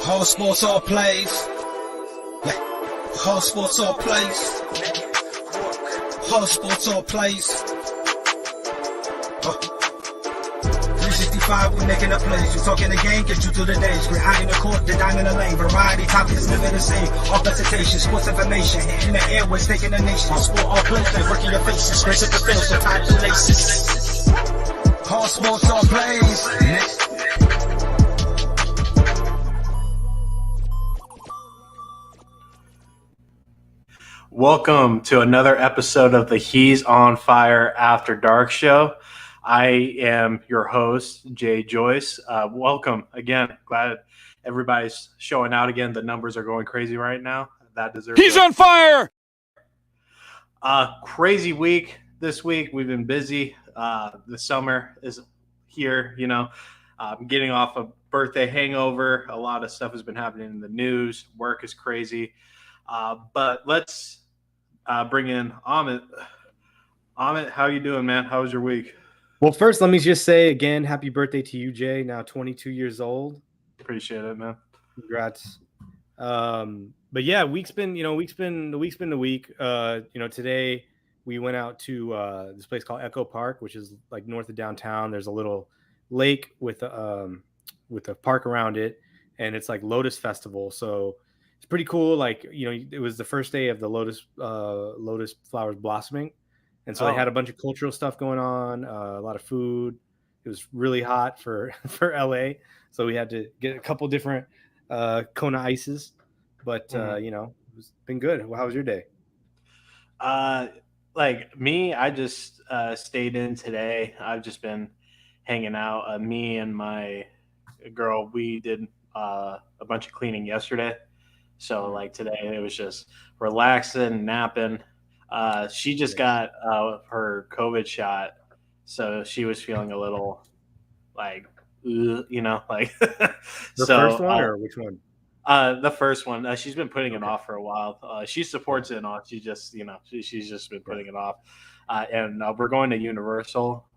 All sports, all plays. All sports, all plays. All sports, all plays. 365, we making the plays. You talking the game, get you through the days. We're high in the court, the dime in the lane. Variety topics, living the same. All presentation, sports information. In the airways, taking the nation. All sport, all plays, they working your faces. Grace at the field, so tie the laces. All sports, all plays. Welcome to another episode of the He's on Fire After Dark show. I am your host, Jay Joyce. Welcome again. Glad everybody's showing out again. The numbers are going crazy right now. That deserves He's on fire! Crazy week this week. We've been busy. The summer is here, getting off a birthday hangover. A lot of stuff has been happening in the news. Work is crazy. But let's bring in Amit. Amit, how you doing, man? How was your week? Well, first, let me just say again, happy birthday to you, Jay. Now 22 years old. Appreciate it, man. Congrats. But yeah, the week's been the week. Today we went out to this place called Echo Park, which is like north of downtown. There's a little lake with a park around it, and it's like Lotus Festival. So it's pretty cool. Like, it was the first day of the lotus flowers blossoming. And so they had a bunch of cultural stuff going on, a lot of food. It was really hot for LA. So we had to get a couple different Kona ices, but it's been good. Well, how was your day? Like me, I just stayed in today. I've just been hanging out. Me and my girl, we did a bunch of cleaning yesterday. So like today it was just relaxing, napping. She just got her COVID shot, so she was feeling a little like, like the first one or which one? The first one. She's been putting it off for a while. She supports it and all. She just, she's just been putting it off. And we're going to Universal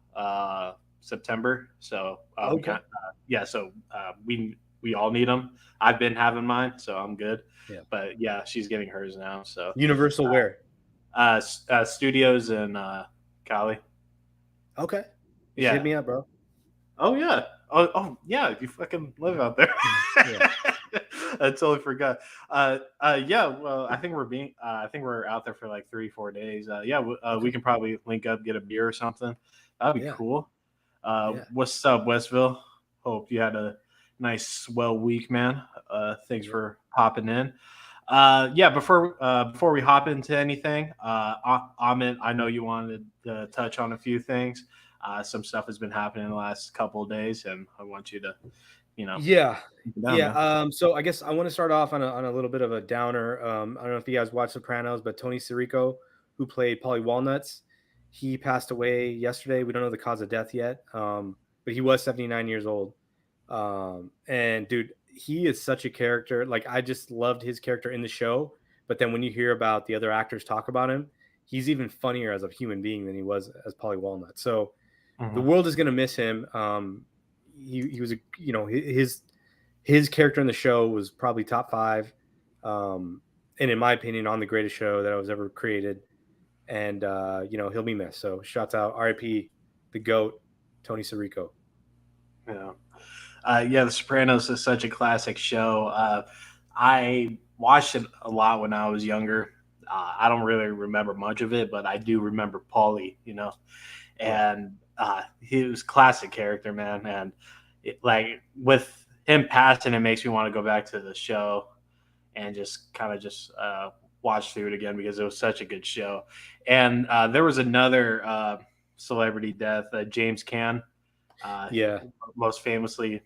September. So we all need them. I've been having mine, so I'm good. Yeah. But yeah, she's getting hers now. So Universal where? Studios in Cali. Okay. Yeah. Hit me up, bro. Oh yeah. Oh yeah. You fucking live out there. Yeah. I totally forgot. Yeah. Well, I think we're out there for like 3-4 days. We can probably link up, get a beer or something. That'd be cool. What's up, Westville? Hope you had a nice swell week, man. Thanks for hopping in. Before we hop into anything, Amit, I know you wanted to touch on a few things. Some stuff has been happening in the last couple of days, and I want you to, So I guess I want to start off on a little bit of a downer. I don't know if you guys watch Sopranos, but Tony Sirico, who played Paulie Walnuts, he passed away yesterday. We don't know the cause of death yet, but he was 79 years old. And dude, he is such a character. Like, I just loved his character in the show, but then when you hear about the other actors talk about him, he's even funnier as a human being than he was as Paulie Walnut. So the world is going to miss him. He was his character in the show was probably top 5. And in my opinion, on the greatest show that was ever created. And, he'll be missed. So shouts out RIP, the GOAT, Tony Sirico. Yeah. The Sopranos is such a classic show. I watched it a lot when I was younger. I don't really remember much of it, but I do remember Paulie, and he was a classic character, man. And with him passing, it makes me want to go back to the show and just watch through it again because it was such a good show. And there was another celebrity death, James Caan. Most famously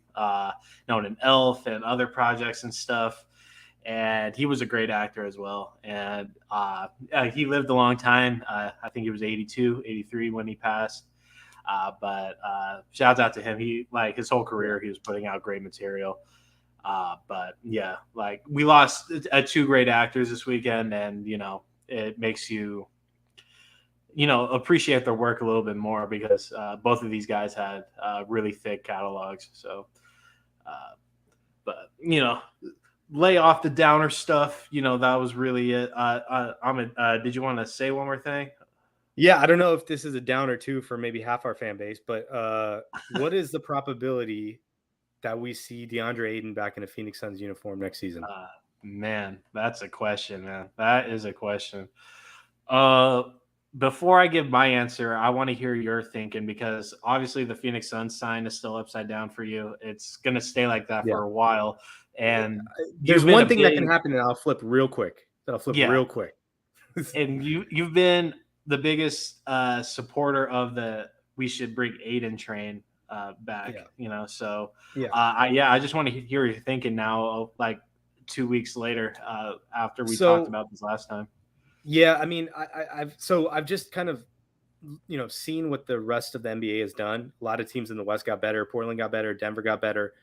known in Elf and other projects and stuff, and he was a great actor as well. And he lived a long time. I think he was 83 when he passed, but shouts out to him. He, like, his whole career he was putting out great material. But yeah, like, we lost 2 great actors this weekend, and it makes you appreciate their work a little bit more because both of these guys had really thick catalogs. So But lay off the downer stuff. That was really it. Did you want to say one more thing? Yeah, I don't know if this is a downer too for maybe half our fan base, but what is the probability that we see DeAndre Ayton back in a Phoenix Suns uniform next season? Man, that's a question, man. That is a question. Before I give my answer, I want to hear your thinking, because obviously the Phoenix Suns sign is still upside down for you. It's going to stay like that Yeah. for a while. And there's one thing that can happen, and I'll flip real quick. Real quick. And you've been the biggest supporter of the we should bring Aiden train back. So I just want to hear your thinking now, like 2 weeks later, after we talked about this last time. Yeah, I mean, I've just kind of seen what the rest of the NBA has done. A lot of teams in the West got better. Portland got better. Denver got better.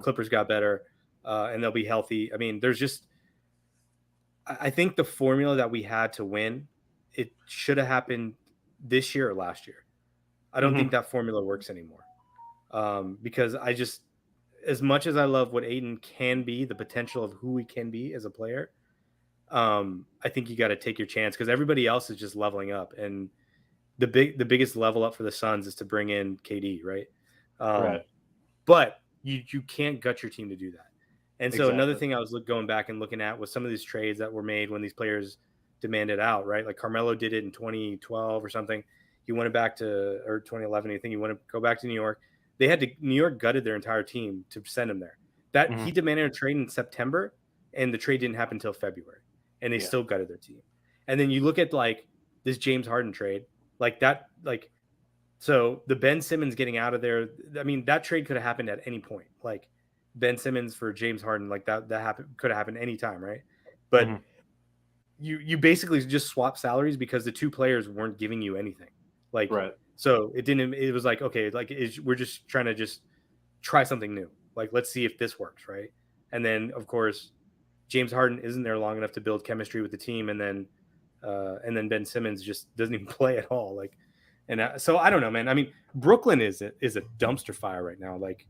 Clippers got better, and they'll be healthy. I mean, I think the formula that we had to win, it should have happened this year or last year. I don't think that formula works anymore, because as much as I love what Aiden can be, the potential of who he can be as a player, I think you got to take your chance, because everybody else is just leveling up, and the biggest level up for the Suns is to bring in KD, right? Right. But you can't gut your team to do that. And so Exactly. another thing I was going back and looking at was some of these trades that were made when these players demanded out, right? Like Carmelo did it in 2012 or something. He went back to, or 2011, I think he wanted to go back to New York. New York gutted their entire team to send him there. He demanded a trade in September, and the trade didn't happen until February, and they still gutted their team. And then you look at like this James Harden trade, so the Ben Simmons getting out of there, I mean, that trade could have happened at any point. Like Ben Simmons for James Harden, like that could have happened anytime, right? But you basically just swap salaries because the two players weren't giving you anything. Like, so it was like, okay, like we're just trying to just try something new. Like, let's see if this works, right? And then of course, James Harden isn't there long enough to build chemistry with the team, and then Ben Simmons just doesn't even play at all. Like, and so I don't know, man. I mean, Brooklyn is a dumpster fire right now. Like,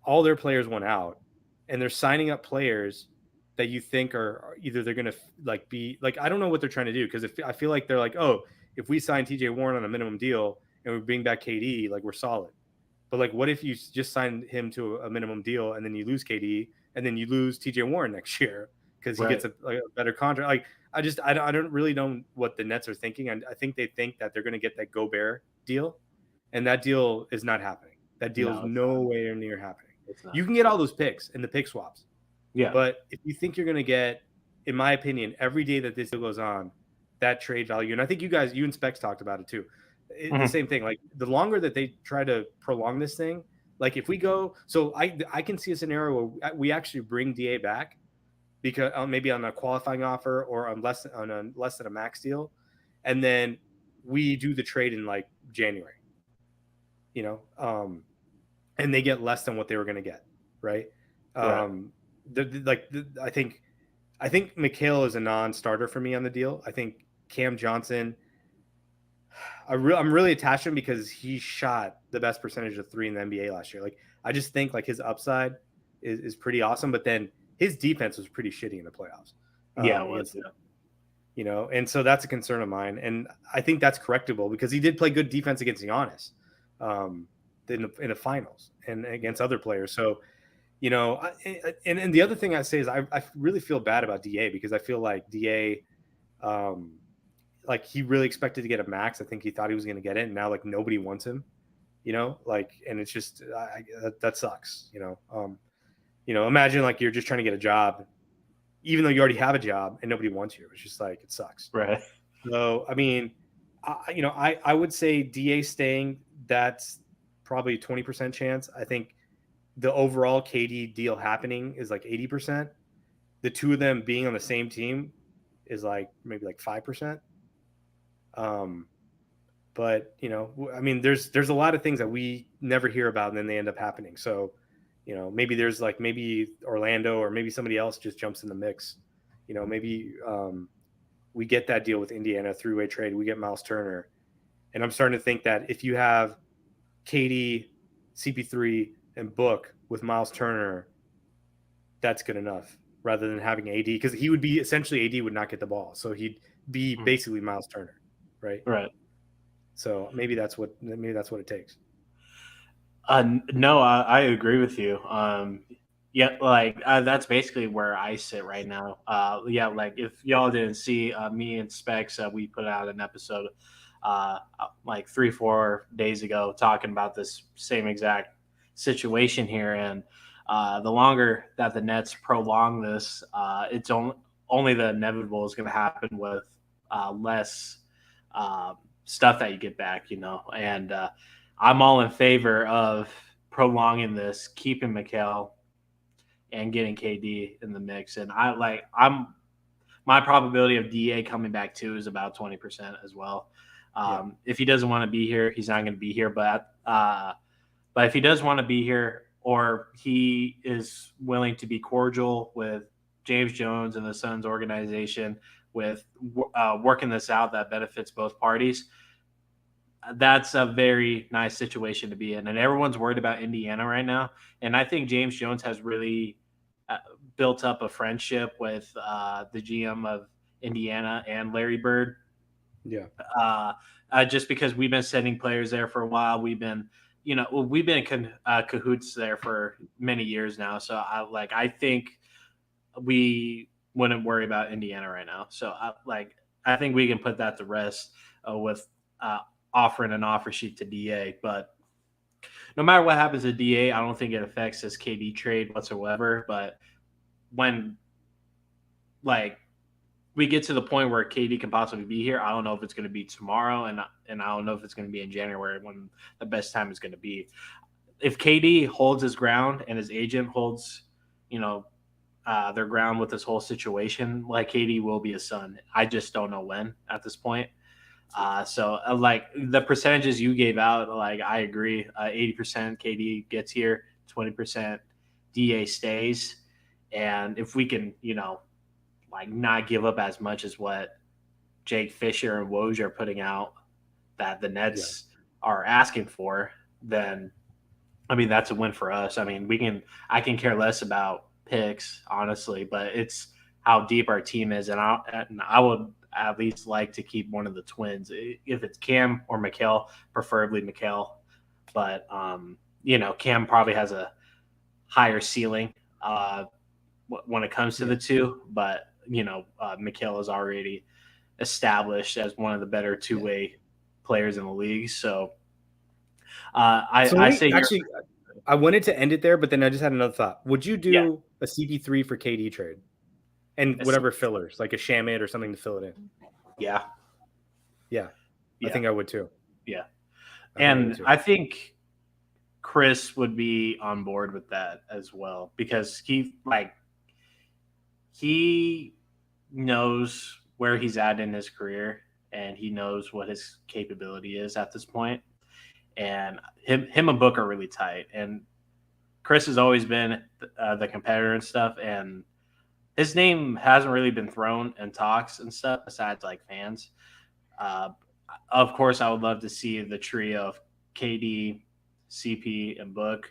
all their players went out, and they're signing up players that you think are either they're gonna like be like, I don't know what they're trying to do, because I feel like they're like, oh, if we sign TJ Warren on a minimum deal and we bring back KD, like we're solid. But like, what if you just sign him to a minimum deal and then you lose KD and then you lose TJ Warren next year because he gets a better contract? Like, I don't really know what the Nets are thinking. I think they think that they're going to get that Gobert deal, and that deal is not happening. That deal is nowhere near happening. You can get all those picks and the pick swaps. Yeah. But if you think you're going to get, in my opinion, every day that this deal goes on, that trade value, and I think you and Specs talked about it too. The same thing. Like, the longer that they try to prolong this thing, like if we go, so I can see a scenario where we actually bring DA back, because maybe on a qualifying offer or on less than a max deal, and then we do the trade in like January, and they get less than what they were going to get, right? I think Mikhail is a non-starter for me on the deal. I think Cam Johnson, I'm really attached to him because he shot the best percentage of three in the NBA last year. Like, I just think like his upside is pretty awesome, but then his defense was pretty shitty in the playoffs. And so that's a concern of mine. And I think that's correctable because he did play good defense against Giannis in the finals and against other players. So, and the other thing I say is I really feel bad about DA, because I feel like DA, like he really expected to get a max. I think he thought he was going to get it. And now like nobody wants him, and it's just, that sucks, imagine like you're just trying to get a job, even though you already have a job and nobody wants you. It's just like, it sucks. Right. So, I mean, I would say DA staying, that's probably a 20% chance. I think the overall KD deal happening is like 80%. The two of them being on the same team is like maybe like 5%. But I mean, there's a lot of things that we never hear about and then they end up happening. So, maybe Orlando or maybe somebody else just jumps in the mix. Maybe we get that deal with Indiana, three-way trade. We get Miles Turner. And I'm starting to think that if you have KD, CP3, and Book with Miles Turner, that's good enough rather than having AD, because he would be essentially AD would not get the ball, so he'd be basically Miles Turner, right? Right. So maybe that's what it takes. No, I agree with you. Yeah, like that's basically where I sit right now. Yeah, like if y'all didn't see, me and Specs, we put out an episode like 3-4 days ago talking about this same exact situation here, and the longer that the Nets prolong this, it's only the inevitable is going to happen with less stuff that you get back, and I'm all in favor of prolonging this, keeping Mikal and getting KD in the mix. And my probability of DA coming back too is about 20% as well. If he doesn't want to be here, he's not going to be here. But if he does want to be here, or he is willing to be cordial with James Jones and the Suns organization with working this out that benefits both parties, that's a very nice situation to be in. And everyone's worried about Indiana right now. And I think James Jones has really built up a friendship with the GM of Indiana and Larry Bird. Yeah. Just because we've been sending players there for a while. We've been cahoots there for many years now. So I think we wouldn't worry about Indiana right now. So I think we can put that to rest with offering an offer sheet to DA. But no matter what happens to DA, I don't think it affects this KD trade whatsoever. But when we get to the point where KD can possibly be here, I don't know if it's going to be tomorrow, and I don't know if it's going to be in January when the best time is going to be. If KD holds his ground and his agent holds, their ground with this whole situation, like KD will be a Sun. I just don't know when at this point. So the percentages you gave out, I agree. 80% KD gets here, 20% DA stays. And if we can, not give up as much as what Jake Fisher and Woj are putting out that the Nets are asking for, then, that's a win for us. I can care less about picks, honestly, but it's how deep our team is. And I would at least like to keep one of the twins, if it's Cam or Mikal, preferably Mikal. But, Cam probably has a higher ceiling when it comes to the two. But, Mikal is already established as one of the better two-way players in the league. So I wanted to end it there, but then I just had another thought. Would you do a CP3 for KD trade? And whatever fillers, like a Shamit or something to fill it in. Yeah. I think I would too. Yeah. I think Chris would be on board with that as well, because he knows where he's at in his career, and he knows what his capability is at this point. And him and Book are really tight. And Chris has always been the competitor and stuff, and his name hasn't really been thrown in talks and stuff besides fans. Of course, I would love to see the trio of KD, CP, and Book.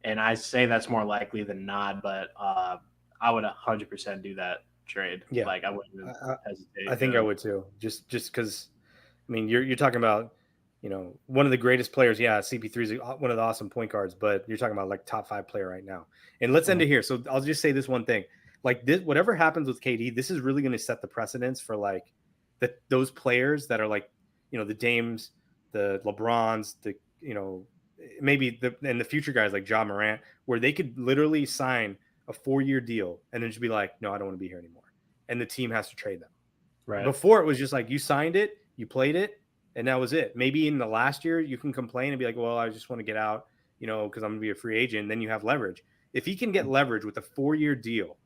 And I say that's more likely than not, but I would 100% do that trade. Yeah. I wouldn't hesitate. I think I would too. Just because, you're talking about, one of the greatest players. Yeah, CP3 is one of the awesome point guards, but you're talking about top 5 player right now. And let's end it here. So I'll just say this one thing. This, whatever happens with KD, this is really going to set the precedence for those players that are the Dames, the LeBrons, maybe and the future guys like Ja Morant, where they could literally sign a 4-year deal and then just be like, no, I don't want to be here anymore. And the team has to trade them. Right. Before it was just you signed it, you played it, and that was it. Maybe in the last year you can complain and be like, well, I just want to get out, because I'm going to be a free agent. And then you have leverage. If he can get leverage with a 4-year deal,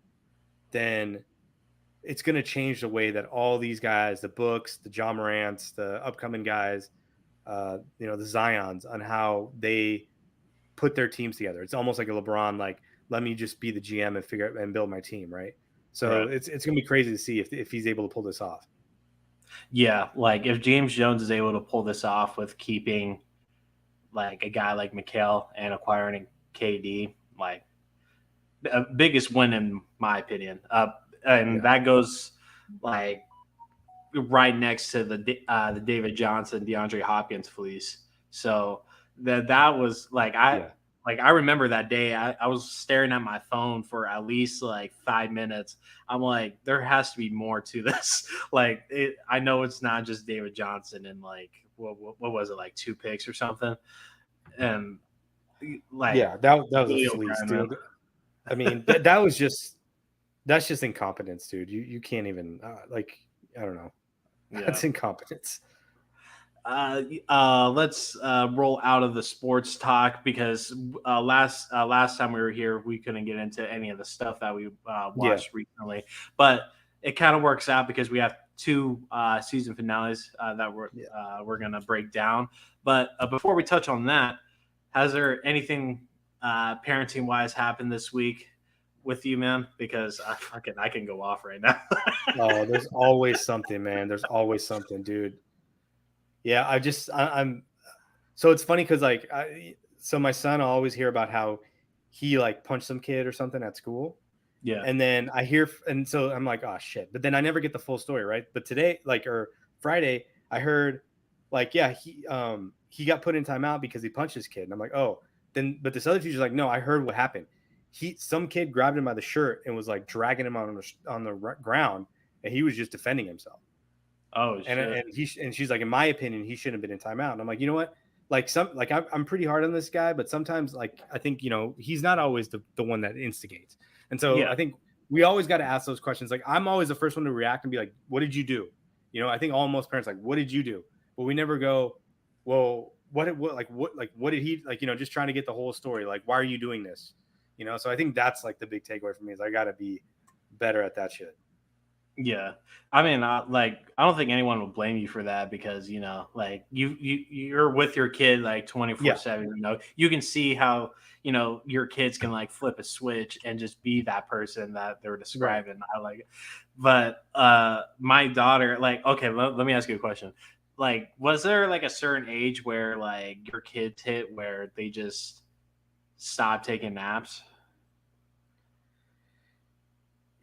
then it's going to change the way that all these guys, the Books, the Ja Morants, the upcoming guys, the Zions, on how they put their teams together. It's almost like a LeBron, let me just be the GM and figure out and build my team, right? So it's going to be crazy to see if he's able to pull this off. Yeah, if James Jones is able to pull this off with keeping a guy like Mikal and acquiring KD, biggest win in my opinion. And that goes like right next to the David Johnson, DeAndre Hopkins fleece. So that was like I remember that day. I was staring at my phone for at least like 5 minutes. I'm like, there has to be more to this. Like, I know it's not just David Johnson and like what was it, like 2 picks or something, and like that was a fleece, dude. I mean, that's just incompetence, dude. You can't even like, I don't know. That's incompetence. Let's roll out of the sports talk because last time we were here, we couldn't get into any of the stuff that we watched recently. But it kind of works out because we have 2 season finales that we're gonna break down. But before we touch on that, has there anything parenting wise happened this week with you, man? Because I can go off right now. Oh, there's always something, man. There's always something, dude. Yeah, I'm so it's funny because like so my son, I always hear about how he like punched some kid or something at school. Yeah. And then I hear, and so I'm like, oh shit. But then I never get the full story, right? But today, like, or Friday, I heard like, yeah, he got put in timeout because he punched his kid. And I'm like, oh, then but this other teacher's like, no, I heard what happened. Some kid grabbed him by the shirt and was like dragging him on the ground, and he was just defending himself. Oh, shit. And she's like, in my opinion, he shouldn't have been in timeout. And I'm like, you know what? Like I'm pretty hard on this guy, but sometimes like I think he's not always the one that instigates. And so I think we always got to ask those questions. Like I'm always the first one to react and be like, what did you do? I think most parents like, what did you do? But we never go, well, what did he like? Just trying to get the whole story. Like, why are you doing this? So I think that's like the big takeaway for me is I got to be better at that shit. Yeah, I mean, I don't think anyone will blame you for that because like you're with your kid like 24/7. You can see how your kids can like flip a switch and just be that person that they're describing. Right. I like it, but my daughter, like, okay, let me ask you a question. Like, was there like a certain age where like your kids hit where they just stopped taking naps?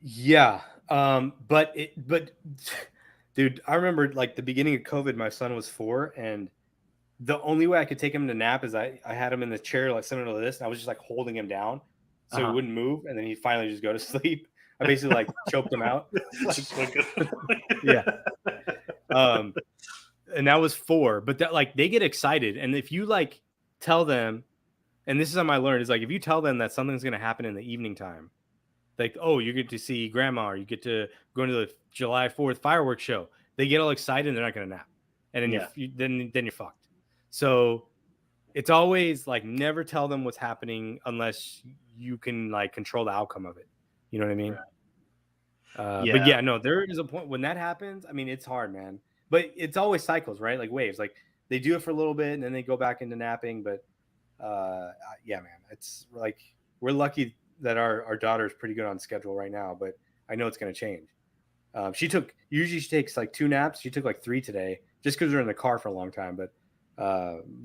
Yeah. But dude, I remember like the beginning of COVID, my son was 4 and the only way I could take him to nap is I had him in the chair, like similar to this. And I was just like holding him down so he wouldn't move. And then he'd finally just go to sleep. I basically like choked him out. Yeah. And that was 4, but that like, they get excited. And if you like tell them, and this is something I learned is like, if you tell them that something's going to happen in the evening time, like, oh, you get to see grandma or you get to go into the July 4th fireworks show. They get all excited and they're not going to nap. And then then you're fucked. So it's always like never tell them what's happening unless you can like control the outcome of it. You know what I mean? Right. But yeah, no, there is a point when that happens. I mean, it's hard, man. But it's always cycles, right? Like waves. Like they do it for a little bit and then they go back into napping. But yeah, man, it's like we're lucky that our daughter is pretty good on schedule right now, but I know it's going to change. Usually she takes like 2 naps. She took like 3 today just because we're in the car for a long time, but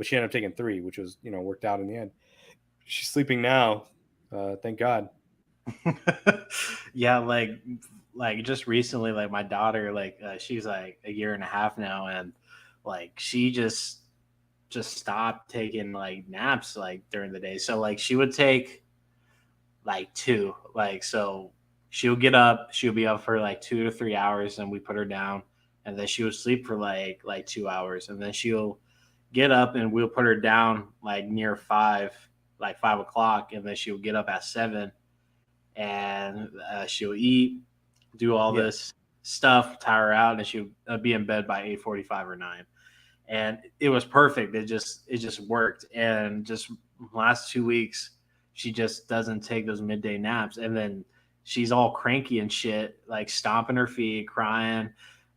she ended up taking 3, which was, worked out in the end. She's sleeping now. Thank God. Yeah. Like just recently, like my daughter, like she's like a year and a half now. And like, she just stopped taking like naps, like during the day. So like she would take like 2, like, so she'll get up, she'll be up for like 2 to 3 hours and we put her down and then she would sleep for like 2 hours and then she'll get up and we'll put her down like near 5 o'clock and then she'll get up at 7 and she'll eat, do all this stuff, tire her out, and she'll be in bed by 8:45 or 9. And it was perfect. It just worked. And just last 2 weeks she just doesn't take those midday naps. And then she's all cranky and shit, like stomping her feet, crying,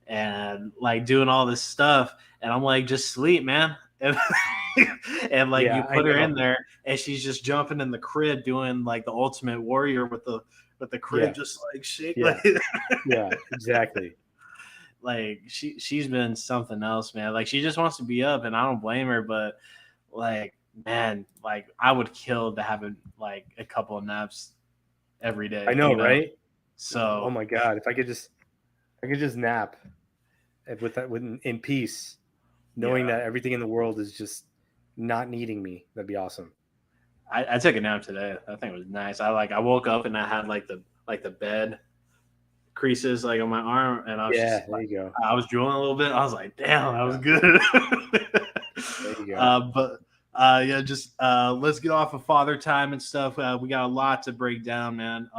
and like doing all this stuff. And I'm like, just sleep, man. And like you put her in there and she's just jumping in the crib doing like the Ultimate Warrior with the crib just like shake. Yeah, exactly. Like she's been something else, man. Like she just wants to be up and I don't blame her, but like, man, like I would kill to have like a couple of naps every day. I know, right? So, oh my God, if I could just nap in peace, knowing that everything in the world is just not needing me, that'd be awesome. I took a nap today. I think it was nice. I woke up and I had like the bed creases like on my arm, and I was Yeah, just there like, you go. I was drooling a little bit. I was like, damn, that was good. There you go. But yeah, just let's get off of father time and stuff. We got a lot to break down, man.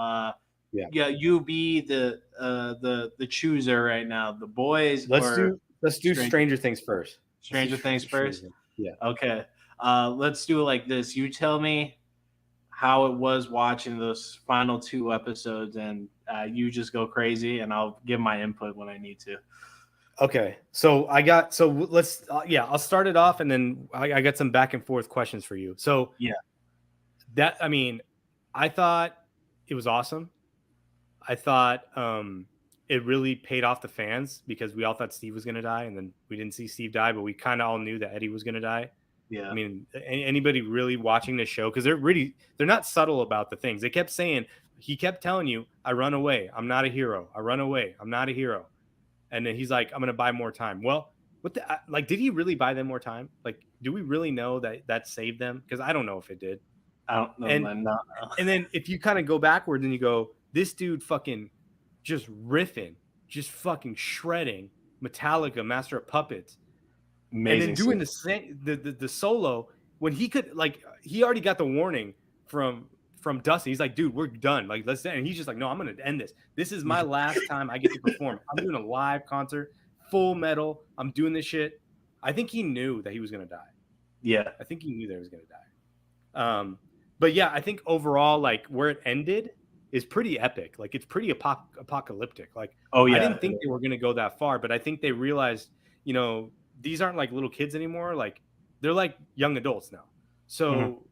Yeah, you be the chooser right now. The boys Let's or do Stranger Things first. Stranger Things first. Yeah. Okay. Let's do it like this. You tell me how it was watching those final 2 episodes, and you just go crazy, and I'll give my input when I need to. Okay, so let's I'll start it off, and then I got some back and forth questions for you. So Yeah. I thought it was awesome. I thought it really paid off the fans because we all thought Steve was going to die, and then we didn't see Steve die, but we kind of all knew that Eddie was going to die. Yeah. I mean, anybody really watching this show, because they're not subtle about the things. They kept saying, he kept telling you, I run away, I'm not a hero. I run away, I'm not a hero. And then he's like, I'm going to buy more time. Well, did he really buy them more time? Like, do we really know that saved them? Because I don't know if it did. I don't know. And then if you kind of go backwards and you go, this dude fucking just riffing, just fucking shredding Metallica, Master of Puppets. Amazing. And then doing the solo when he could, like, he already got the warning from Dusty. He's like, dude, we're done. Like, let's end. And he's just like, no, I'm going to end this. This is my last time I get to perform. I'm doing a live concert, full metal. I'm doing this shit. I think he knew that he was going to die. Yeah. I think he knew that he was going to die. But yeah, I think overall, like, where it ended is pretty epic. Like, it's pretty apocalyptic. Like, oh yeah, I didn't think they were going to go that far, but I think they realized, you know, these aren't like little kids anymore. Like, they're like young adults now. So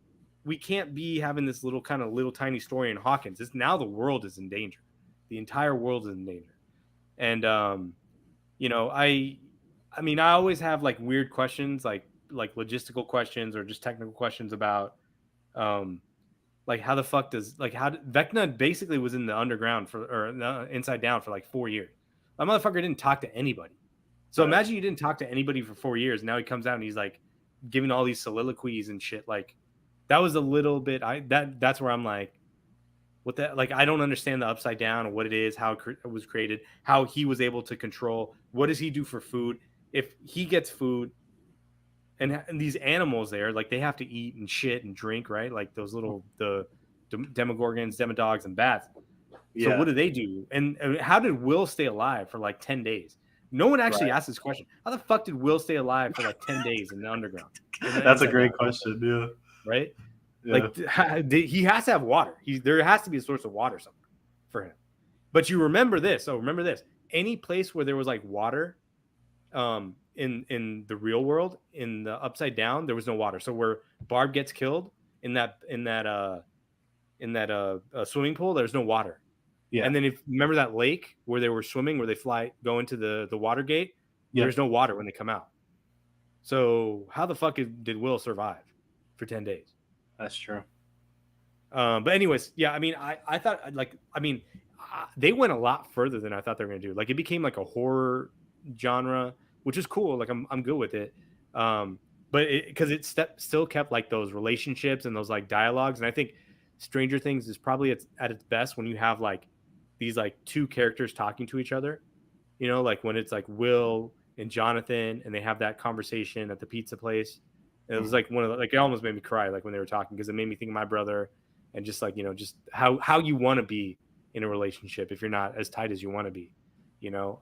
we can't be having this little tiny story in Hawkins. Now the world is in danger. The entire world is in danger. And, you know, I mean, I always have like weird questions, like logistical questions or just technical questions about, like, how the fuck does, like, Vecna basically was in the underground inside down for like 4 years. That motherfucker didn't talk to anybody. So imagine you didn't talk to anybody for 4 years. Now he comes out and he's like giving all these soliloquies and shit. Like, that was a little bit, that's where I'm like, what that, like, I don't understand the upside down or what it is, how it was created, how he was able to control. What does he do for food? If he gets food, and these animals there, like, they have to eat and shit and drink, right? Like those little, the demogorgons, demodogs, and bats. Yeah. So what do they do? And how did Will stay alive for like 10 days? No one actually asked this question. How the fuck did Will stay alive for like 10 days in the underground? That's a great question. Yeah. Right? Yeah. Like, he has to have water. There has to be a source of water somewhere for him. But you remember this. Oh, remember this. Any place where there was like water, in the real world, in the Upside Down, there was no water. So where Barb gets killed in that swimming pool, there's no water. Yeah. And then if remember that lake where they were swimming, where they go into the water gate, there's no water when they come out. So how the fuck did Will survive for 10 days? That's true. But anyways, yeah, I mean, I thought, like, I mean, they went a lot further than I thought they were going to do. Like, it became like a horror genre, which is cool. Like, I'm good with it. But because it still kept like those relationships and those like dialogues. And I think Stranger Things is probably at its best when you have like these like two characters talking to each other, you know, like when it's like Will and Jonathan and they have that conversation at the pizza place. And it was like it almost made me cry, like when they were talking, because it made me think of my brother and just like, you know, just how you want to be in a relationship if you're not as tight as you want to be, you know?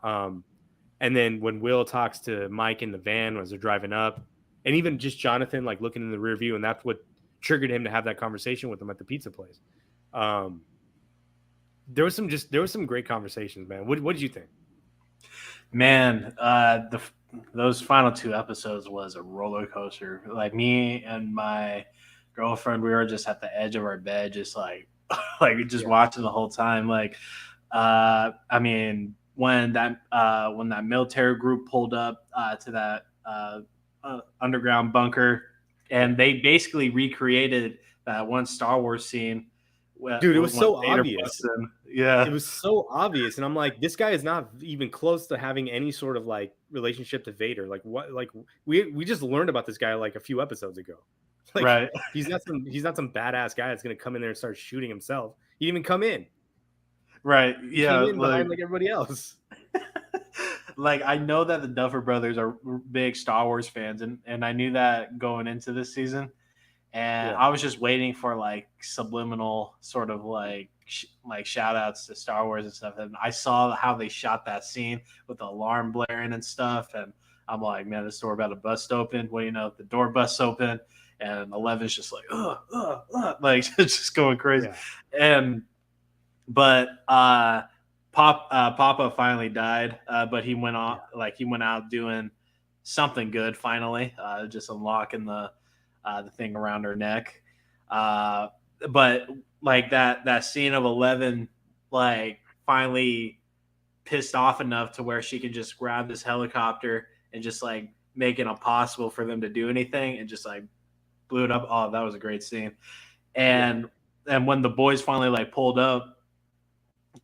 And then when Will talks to Mike in the van as they're driving up, and even just Jonathan, like looking in the rear view, and that's what triggered him to have that conversation with him at the pizza place. There was some great conversations, man. What did you think? Man, those final 2 episodes was a roller coaster. Like, me and my girlfriend, we were just at the edge of our bed, just like watching the whole time. Like, I mean, when that military group pulled up to that underground bunker, and they basically recreated that one Star Wars scene Dude, it was so Vader obvious. busts in. Yeah, It was so obvious, and I'm like, this guy is not even close to having any sort of like relationship to Vader. Like what? Like we just learned about this guy like a few episodes ago. Like right. he's not some badass guy that's gonna come in there and start shooting himself. He didn't even come in. Right. He Yeah. came in behind like everybody else. Like I know that the Duffer Brothers are big Star Wars fans, and I knew that going into this season, and Yeah. I was just waiting for like subliminal sort of like like shout outs to Star Wars and stuff. And I saw how they shot that scene with the alarm blaring and stuff, and I'm like, man, this door about to bust open. What do you know? The door busts open, and Eleven's just like, like just going crazy, Yeah. and but Papa finally died, but he went off like he went out doing something good finally, just unlocking the thing around her neck. But like that scene of 11, like finally pissed off enough to where she can just grab this helicopter and just like make it impossible for them to do anything, and just like blew it up. Oh, that was a great scene. And when the boys finally like pulled up,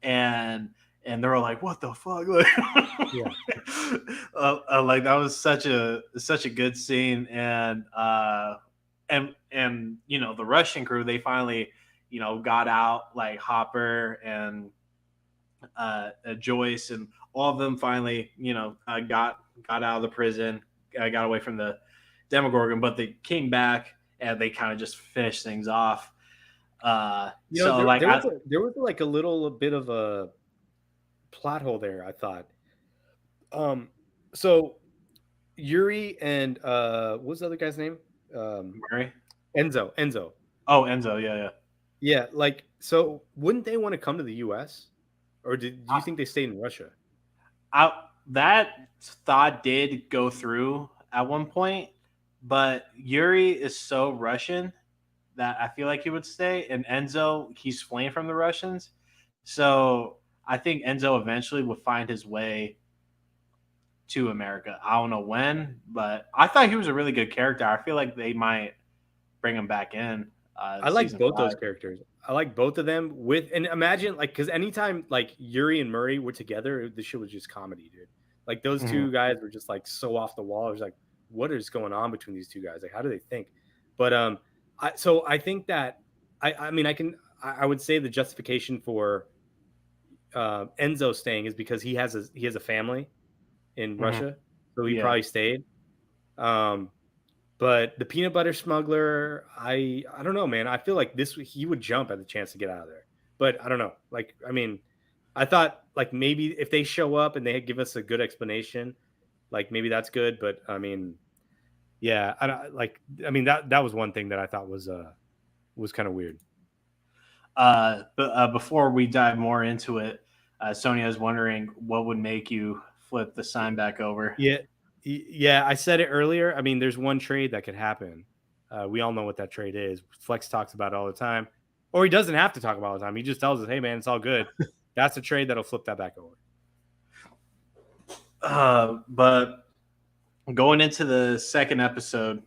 and they're all like, "What the fuck?" Like, like that was such a good scene, and you know the Russian crew, they finally got out, like Hopper and Joyce and all of them finally got out of the prison, got away from the Demogorgon, but they came back and they kind of just finished things off. There was like a little bit of a plot hole there, I thought. So Yuri and what was the other guy's name? Murray? Enzo. Oh, Enzo, yeah. Yeah, like, so wouldn't they want to come to the US? Or do you think they stayed in Russia? That thought did go through at one point, but Yuri is so Russian that I feel like he would stay, and Enzo, he's fleeing from the Russians. So I think Enzo eventually would find his way to America. I don't know when, but I thought he was a really good character. I feel like they might bring him back in. I like both those characters. I like both of them and imagine like, because anytime like Yuri and Murray were together, the shit was just comedy, dude. Like those two guys were just like so off the wall. It was like, what is going on between these two guys? Like, how do they think? But I think that I would say the justification for Enzo staying is because he has a family in Russia, so he probably stayed. But the peanut butter smuggler, I don't know, man. I feel like he would jump at the chance to get out of there. But I don't know. Like, I mean, I thought like maybe if they show up and they give us a good explanation, like maybe that's good. But I mean, yeah, that was one thing that I thought was kind of weird. But before we dive more into it, Sonia is wondering what would make you flip the sign back over. Yeah, I said it earlier. I mean, there's one trade that could happen. We all know what that trade is. Flex talks about it all the time. Or he doesn't have to talk about it all the time. He just tells us, hey, man, it's all good. That's a trade that'll flip that back over. But going into the second episode,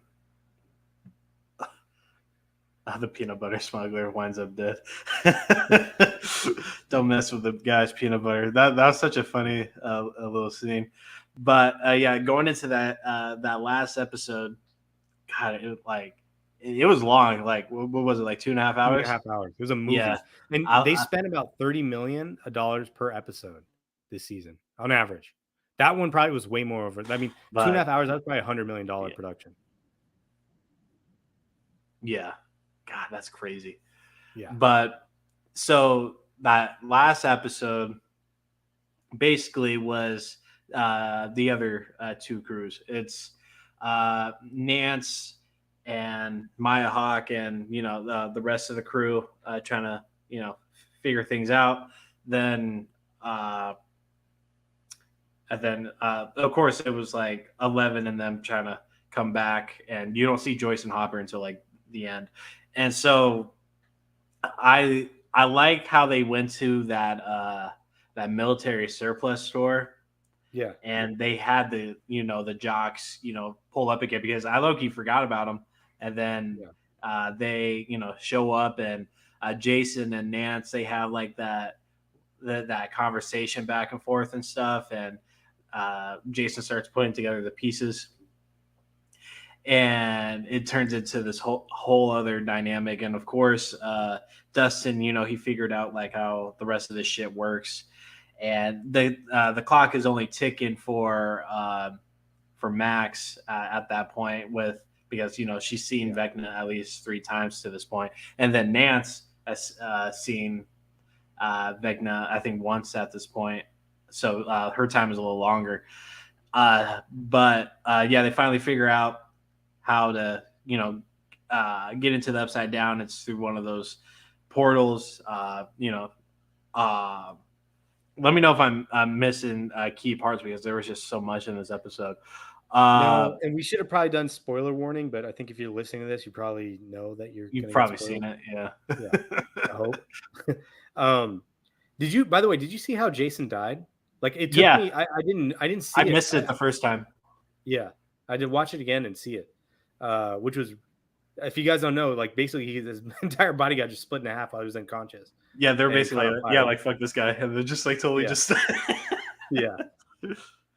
the peanut butter smuggler winds up dead. Don't mess with the guy's peanut butter. That was such a funny little scene. But yeah, going into that last episode, God, it was long. Like, what was it? Like 2.5 hours? 2.5 hours. It was a movie. Yeah. And they spent about $30 million per episode this season on average. That one probably was way more over. I mean, 2.5 hours, that was probably $100 million production. Yeah. God, that's crazy. Yeah. But so that last episode basically was the other two crews. It's Nance and Maya Hawk and the rest of the crew trying to figure things out. Then of course it was like 11 and them trying to come back, and you don't see Joyce and Hopper until like the end. And so I like how they went to that military surplus store. Yeah. And they had the jocks, pull up again, because I low-key forgot about them. And then they, show up, and Jayson and Nance, they have like that conversation back and forth and stuff, and Jayson starts putting together the pieces, and it turns into this whole other dynamic. And of course, Dustin, he figured out like how the rest of this shit works, and the clock is only ticking for Max at that point, because she's seen Vecna at least 3 times to this point, and then Nance has seen Vecna I think once at this point, so her time is a little longer. But they finally figure out how to get into the Upside Down. It's through one of those portals. Let me know if I'm missing key parts, because there was just so much in this episode. No, and we should have probably done spoiler warning, but I think if you're listening to this, you probably know that you've probably seen it. Yeah. I hope. By the way, did you see how Jayson died? Like, it took me, I didn't see it. I missed it the first time. Yeah. I did watch it again and see it. Which was, if you guys don't know, like, basically his entire body got just split in half while he was unconscious. Yeah, they're basically like, fuck this guy, and they're just like totally just yeah.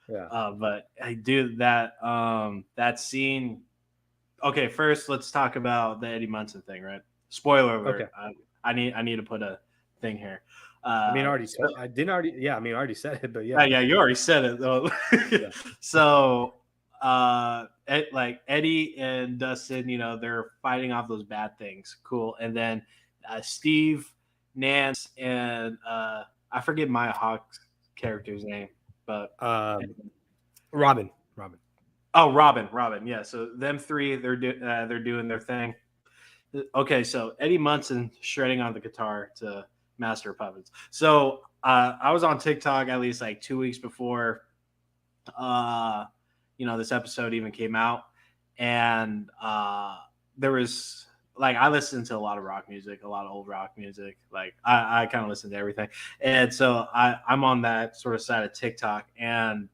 But I do that scene. Okay, first let's talk about the Eddie Munson thing, right? Spoiler alert. Okay. I need to put a thing here. I already said it, but yeah. Yeah, you already said it though. Yeah. So like Eddie and Dustin, they're fighting off those bad things. Cool. And then Steve, Nance, and I forget Maya Hawke's character's name, but Robin. Oh, Robin. Yeah. So them 3, they're doing their thing. Okay, so Eddie Munson shredding on the guitar to Master of Puppets. So I was on TikTok at least like 2 weeks before this episode even came out, and there was like, I listened to a lot of rock music, a lot of old rock music. Like I kind of listen to everything, and so I'm on that sort of side of TikTok. And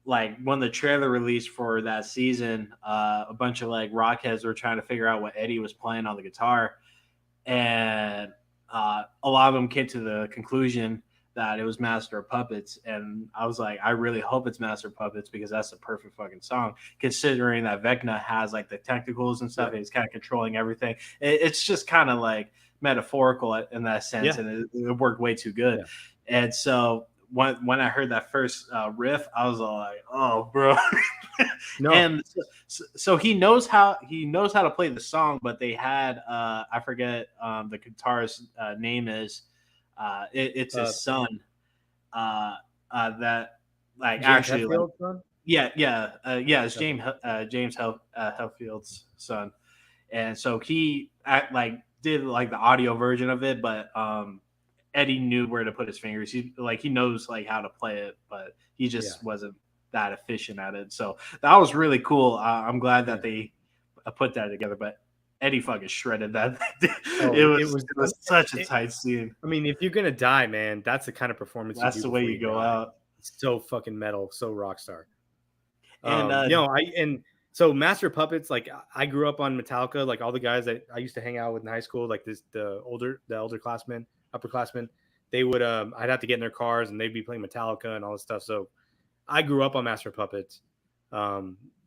like when the trailer released for that season, a bunch of like rockheads were trying to figure out what Eddie was playing on the guitar, and a lot of them came to the conclusion that it was Master of Puppets. And I was like, I really hope it's Master of Puppets, because that's the perfect fucking song, considering that Vecna has like the technicals and stuff, and he's kind of controlling everything. It's just kind of like metaphorical in that sense, and it worked way too good. And so when I heard that first riff, I was all like, oh bro. And so he knows how to play the song, but they had I forget the guitarist's name is, it's his son, that like James actually like, son? It's James Hetfield's son. And so he did like the audio version of it, but Eddie knew where to put his fingers. He knows like how to play it, but he just wasn't that efficient at it. So that was really cool. I'm glad that they put that together, but Eddie fucking shredded that. It was such a tight scene. I mean, if you're gonna die, man, that's the kind of performance. That's the way you go out. It's so fucking metal, so rock star. And so Master of Puppets, like I grew up on Metallica. Like all the guys that I used to hang out with in high school, like the upperclassmen, they would I'd have to get in their cars and they'd be playing Metallica and all this stuff. So I grew up on Master of Puppets.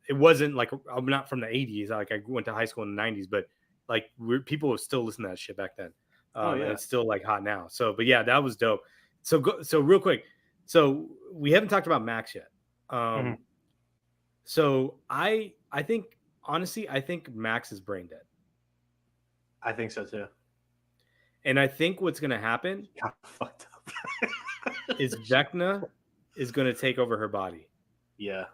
It wasn't like, I'm not from the 80s. Like I went to high school in the 90s, but like people were still listening to that shit back then. And it's still like hot now. So, but yeah, that was dope. So real quick. So we haven't talked about Max yet. So I think, honestly, I think Max is brain dead. I think so too. And I think what's going to happen fucked up. is Vecna is going to take over her body. Yeah.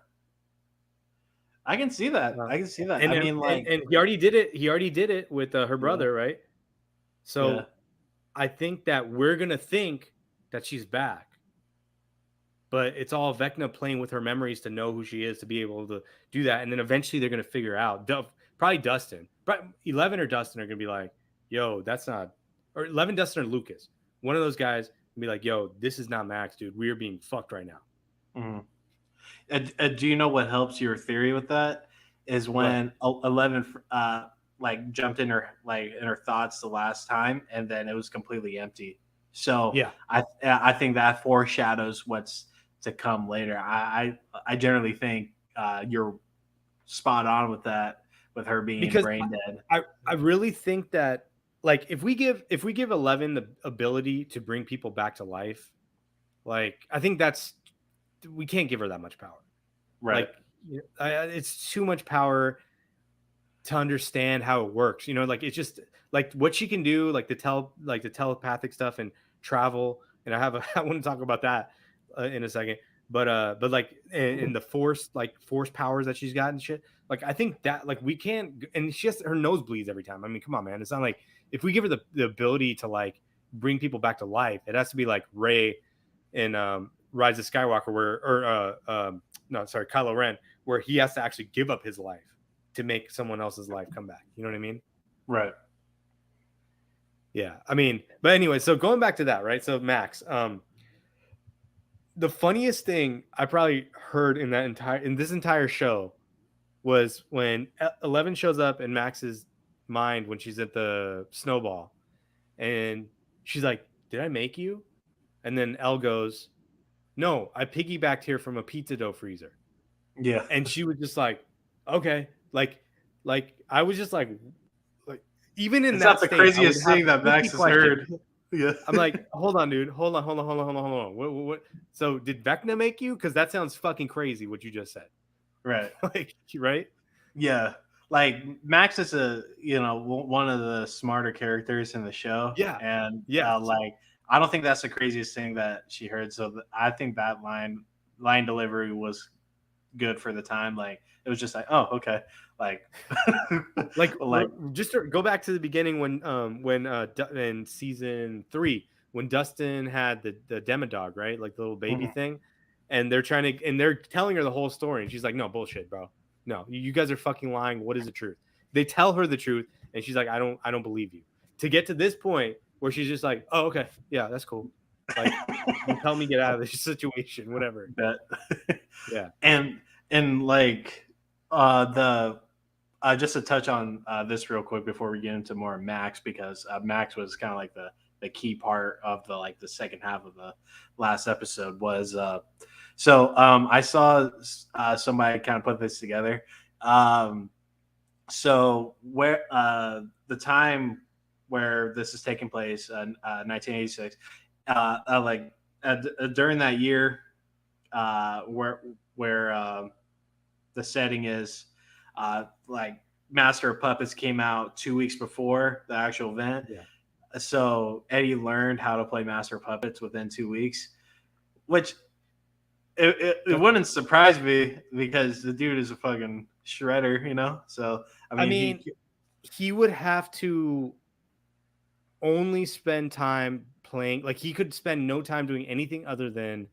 I can see that. And, and he already did it. He already did it with her brother, right? So I think that we're going to think that she's back. But it's all Vecna playing with her memories to know who she is, to be able to do that. And then eventually they're going to figure out. Probably Dustin. But 11 or Dustin are going to be like, yo, that's not. Or 11, Dustin, or Lucas. One of those guys will be like, yo, this is not Max, dude. We are being fucked right now. Do you know what helps your theory with that? Is when 11, like jumped in her thoughts the last time, and then it was completely empty. So Yeah. I think that foreshadows what's to come later. I generally think you're spot on with that, with her being Because brain dead. I really think that, like, if we give 11 the ability to bring people back to life, like, I think we can't give her that much power. Right. Like, it's too much power to understand how it works. Like, it's just like what she can do, like the telepathic stuff and travel. And I want to talk about that in a second. But like in the force powers that she's got and shit. Like, I think that, like, we can't, and she has her nose bleeds every time. I mean, come on, man. It's not like, if we give her the ability to, like, bring people back to life, it has to be like Rey in Rise of Skywalker, Kylo Ren, where he has to actually give up his life to make someone else's life come back. You know what I mean? Right. Yeah. I mean, but anyway, so going back to that, right? So Max, the funniest thing I probably heard in this entire show was when 11 shows up in Max's mind when she's at the snowball, and she's like, "Did I make you?" And then Elle goes, "No, I piggybacked here from a pizza dough freezer." Yeah. And she was just like, "Okay." Like I was just like even in it's that not the state, craziest thing that Max has heard. Yeah. I'm like, hold on, dude. Hold on. What? So did Vecna make you? Because that sounds fucking crazy what you just said. Right. Like, right? Yeah. Like, Max is one of the smarter characters in the show. Yeah. And yeah. Like, I don't think that's the craziest thing that she heard. So I think that line delivery was good for the time. Like, it was just like, oh, okay. Like, just to go back to the beginning when in season 3, when Dustin had the Demodog, right? Like the little baby thing. And they're telling her the whole story. And she's like, no, bullshit, bro. No, you guys are fucking lying. What is the truth? They tell her the truth. And she's like, I don't believe you. To get to this point where she's just like, oh, okay. Yeah, that's cool. Like, you tell me get out of this situation, whatever. Yeah. And like, just to touch on this real quick before we get into more Max, because Max was kind of like the key part of the second half of the last episode was I saw somebody kind of put this together. So where the time where this is taking place, 1986, during that year, where the setting is, like, Master of Puppets came out 2 weeks before the actual event. Yeah. So Eddie learned how to play Master of Puppets within 2 weeks, which it wouldn't surprise me because the dude is a fucking shredder, So I mean he would have to only spend time playing. Like, he could spend no time doing anything other than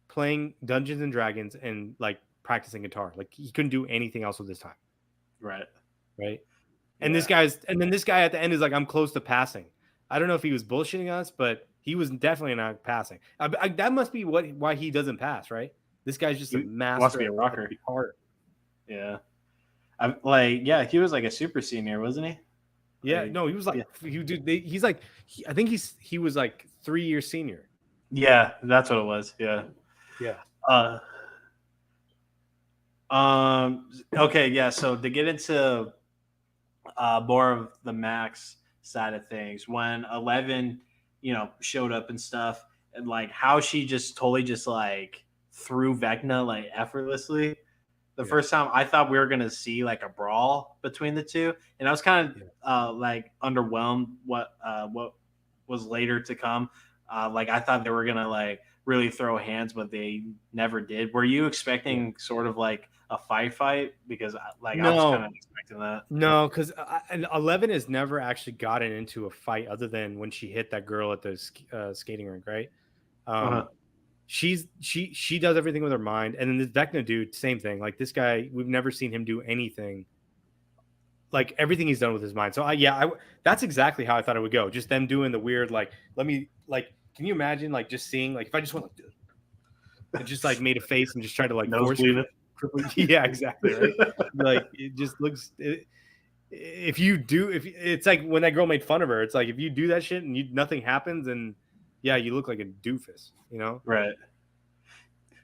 playing Dungeons and Dragons and, like, practicing guitar. Like, he couldn't do anything else with his time. Right. And this guy at the end is like, I'm close to passing. I don't know if he was bullshitting us, but he was definitely not passing. That must be why he doesn't pass, right? This guy's just a master. Wants to be a rocker. Yeah. He was like a super senior, wasn't he? Yeah, no, he was like, he's like, I think he was like 3 years senior. Yeah, that's what it was. Yeah. Yeah. Okay, yeah. So to get into more of the Max side of things, when 11, showed up and stuff, and like how she just totally just like threw Vecna like effortlessly. The first time I thought we were gonna see like a brawl between the two, and I was kind of like underwhelmed what was later to come. Like, I thought they were gonna like really throw hands, but they never did. Were you expecting sort of like a fight? Because I was kind of expecting that. No, because 11 has never actually gotten into a fight other than when she hit that girl at the skating rink, right? She does everything with her mind, and then this Vecna dude, same thing. Like, this guy, we've never seen him do anything. Like, everything he's done with his mind. So that's exactly how I thought it would go. Just them doing the weird, like, can you imagine, like, just seeing, like, if I just went like this and just like made a face and just tried to like force it. Yeah, exactly. Right? Like, it just looks if it's like when that girl made fun of her, it's like if you do that shit and nothing happens, and yeah, you look like a doofus, you know? Right.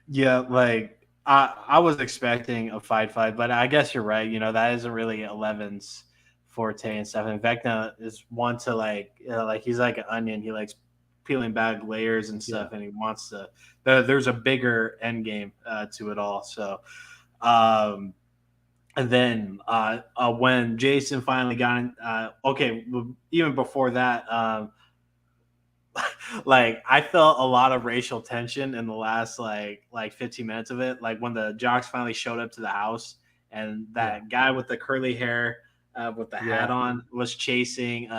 Yeah, like I was expecting a fight, but I guess you're right. You know, that isn't really Eleven's forte and stuff. And Vecna is one to like he's like an onion. He likes peeling back layers and Yeah. stuff, and he wants to. There's a bigger end game to it all. So, um, and then when Jason finally got in, okay, even before that, like I felt a lot of racial tension in the last like 15 minutes of it. Like when the jocks finally showed up to the house and that guy with the curly hair with the hat on was chasing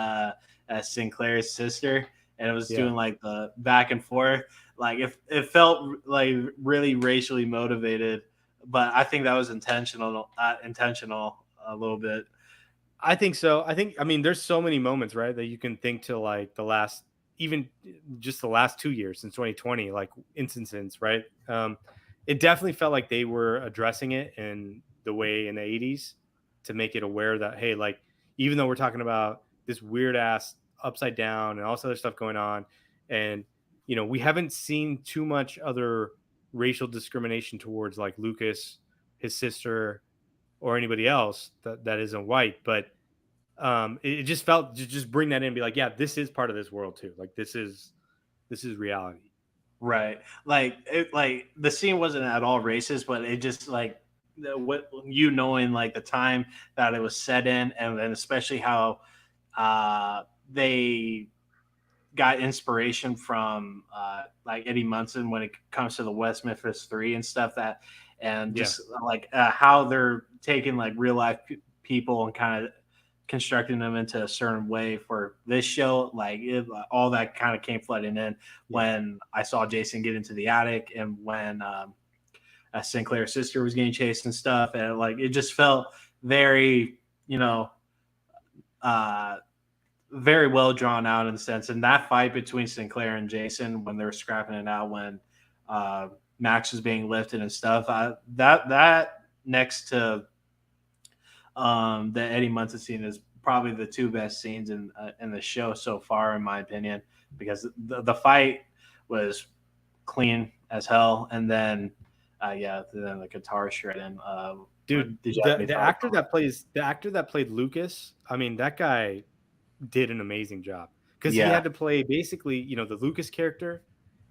Sinclair's sister and it was doing like the back and forth. Like if it felt like really racially motivated, but I think that was intentional a little bit. I think so. I mean, there's so many moments, right, that you can think to like the last, even just the last 2 years since 2020, like instances, right? It definitely felt like they were addressing it in the way in the 80s to make it aware that, hey, like, even though we're talking about this weird ass upside down and all this other stuff going on, and, you know, we haven't seen too much other racial discrimination towards like Lucas, his sister, or anybody else that isn't white, but it just felt to just bring that in and be like, yeah, this is part of this world too. Like this is reality. Right. Like the scene wasn't at all racist, but it just like what you knowing like the time that it was set in and especially how they got inspiration from like Eddie Munson when it comes to the West Memphis 3 and stuff that and just like how they're taking like real life people and kind of constructing them into a certain way for this show. Like all that kind of came flooding in when I saw Jason get into the attic and when Sinclair's sister was getting chased and stuff. And like, it just felt very, you know, very well drawn out in the sense. And that fight between Sinclair and Jason when they were scrapping it out, when Max was being lifted and stuff, that next to the Eddie Munson scene is probably the two best scenes in the show so far, in my opinion, because the fight was clean as hell, and then then the guitar shredding. Dude, the actor that played Lucas, I mean, that guy did an amazing job because he had to play basically, you know, the Lucas character,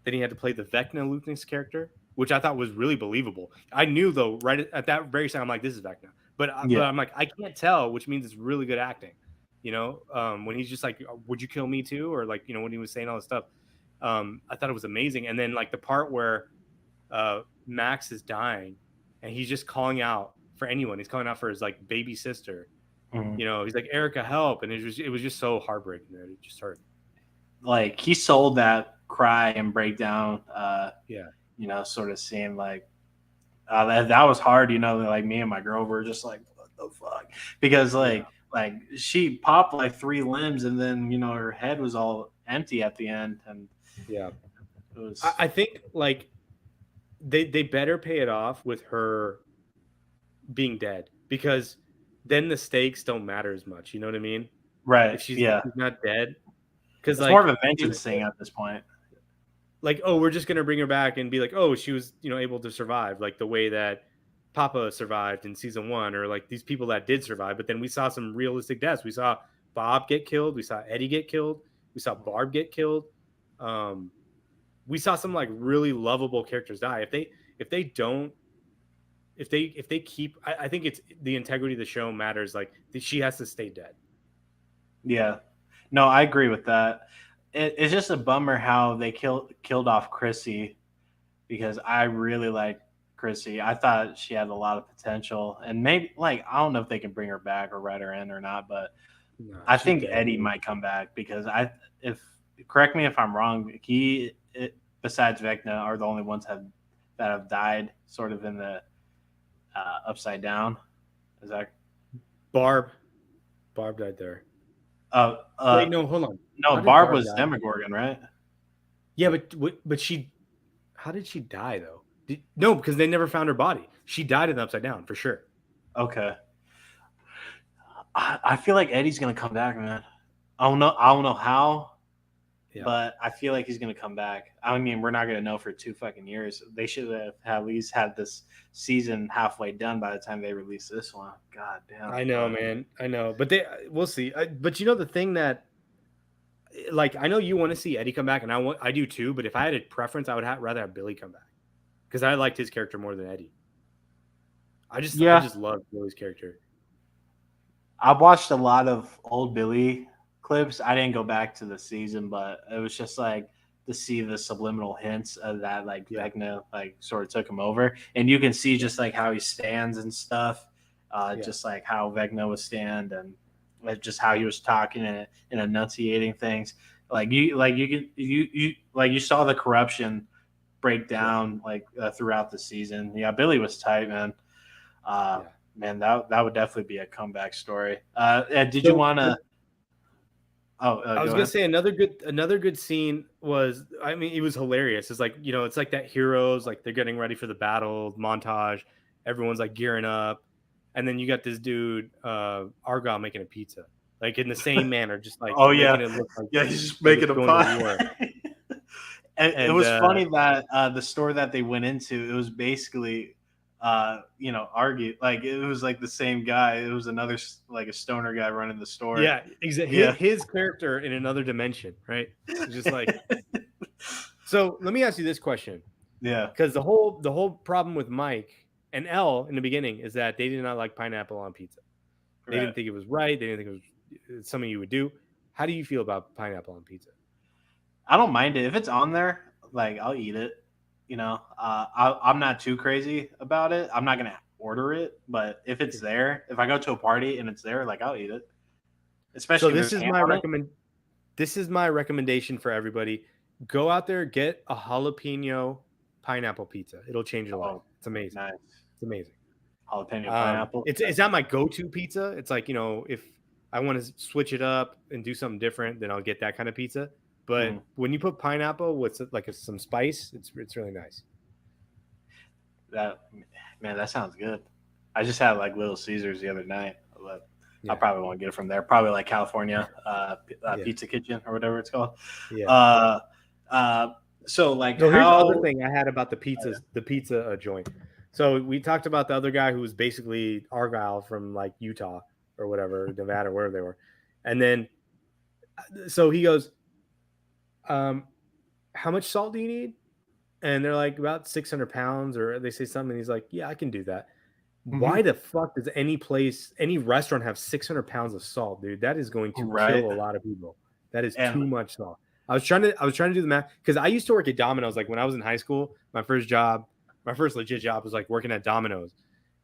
then he had to play the Vecna Lucas character, which I thought was really believable. I knew though, right at that very second, I'm like, this is Vecna. But I'm like, I can't tell, which means it's really good acting. You know, when he's just like, would you kill me too? Or like, you know, when he was saying all this stuff, I thought it was amazing. And then like the part where Max is dying and he's just calling out for anyone. He's calling out for his like baby sister. Mm-hmm. You know, he's like, Erica, help. And it was just so heartbreaking that it just hurt. Like he sold that cry and breakdown. You know, sort of scene like, that was hard, you know, like me and my girl were just like, what the fuck? Because like she popped like 3 limbs and then, you know, her head was all empty at the end. And it was... I think like they better pay it off with her being dead because then the stakes don't matter as much. You know what I mean? Right. If she's not dead. Because it's like, more of a vengeance thing at this point. Like, oh, we're just going to bring her back and be like, oh, she was, you know, able to survive like the way that Papa survived in season 1, or like these people that did survive. But then we saw some realistic deaths. We saw Bob get killed. We saw Eddie get killed. We saw Barb get killed. We saw some like really lovable characters die. If they keep, I think it's the integrity of the show matters. Like she has to stay dead. Yeah, no, I agree with that. It's just a bummer how they killed off Chrissy, because I really like Chrissy. I thought she had a lot of potential, and maybe like I don't know if they can bring her back or write her in or not, but I think Eddie might come back because correct me if I'm wrong, besides Vecna are the only ones that have died sort of in the upside down. Is that Barb died there? Wait, no, hold on. No, Barb was Demogorgon, right? Yeah, but she, how did she die though? No, because they never found her body. She died in the upside down for sure. Okay. I feel like Eddie's gonna come back, man. I don't know how, Yeah. but I feel like he's gonna come back. I mean, we're not gonna know for 2 fucking years. They should have at least had this season halfway done by the time they release this one. God damn. I know, man. I know, but we'll see. But you know the thing that, like, I know you want to see Eddie come back, and I do too. But if I had a preference, I would rather have Billy come back because I liked his character more than Eddie. I Yeah. just love Billy's character. I've watched a lot of old Billy clips. I didn't go back to the season, but it was just like to see the subliminal hints of that, like Yeah. Vecna like sort of took him over, and you can see just like how he stands and stuff, just like how Vecna would stand and just how he was talking and enunciating things. You saw the corruption break down throughout the season. Yeah, Billy was tight, man. Man, that would definitely be a comeback story. Did you want to? I was gonna say another good scene was, I mean, it was hilarious. It's like, you know, it's like that heroes, like they're getting ready for the battle montage. Everyone's like gearing up, and then you got this dude Argyle making a pizza, like in the same manner, just like making it look like he's just making a pie. And it was funny that the store that they went into, it was basically argue like it was like the same guy. It was another like a stoner guy running the store. Yeah, exactly. Yeah. His character in another dimension, right? It's just like. So let me ask you this question. Yeah, because the whole problem with Mike and Elle in the beginning is that they did not like pineapple on pizza. They didn't think it was right. They didn't think it was something you would do. How do you feel about pineapple on pizza? I don't mind it if it's on there. Like, I'll eat it. You know, I'm not too crazy about it. I'm not gonna order it, but if it's there, if I go to a party and it's there, like, I'll eat it. Especially. So this is my recommendation for everybody. Go out there, get a jalapeno pineapple pizza. It'll change your life. It's amazing. Nice. It's amazing. Jalapeno pineapple. It's not my go-to pizza. It's like, you know, if I want to switch it up and do something different, then I'll get that kind of pizza. But when you put pineapple with like some spice, it's really nice. That sounds good. I just had like Little Caesars the other night, but I probably won't get it from there. Probably like California Pizza Kitchen or whatever it's called. Yeah. So like, here's the other thing I had about the pizza joint. So we talked about the other guy who was basically Argyle from like Utah or whatever, Nevada, wherever they were, and then so he goes, how much salt do you need? And they're like, about 600 pounds, or they say something. And he's like, yeah, I can do that. Mm-hmm. Why the fuck does any restaurant have 600 pounds of salt, dude? That is going to kill a lot of people. That is too much salt. I was trying to do the math because I used to work at Domino's. Like when I was in high school, my first legit job was like working at Domino's,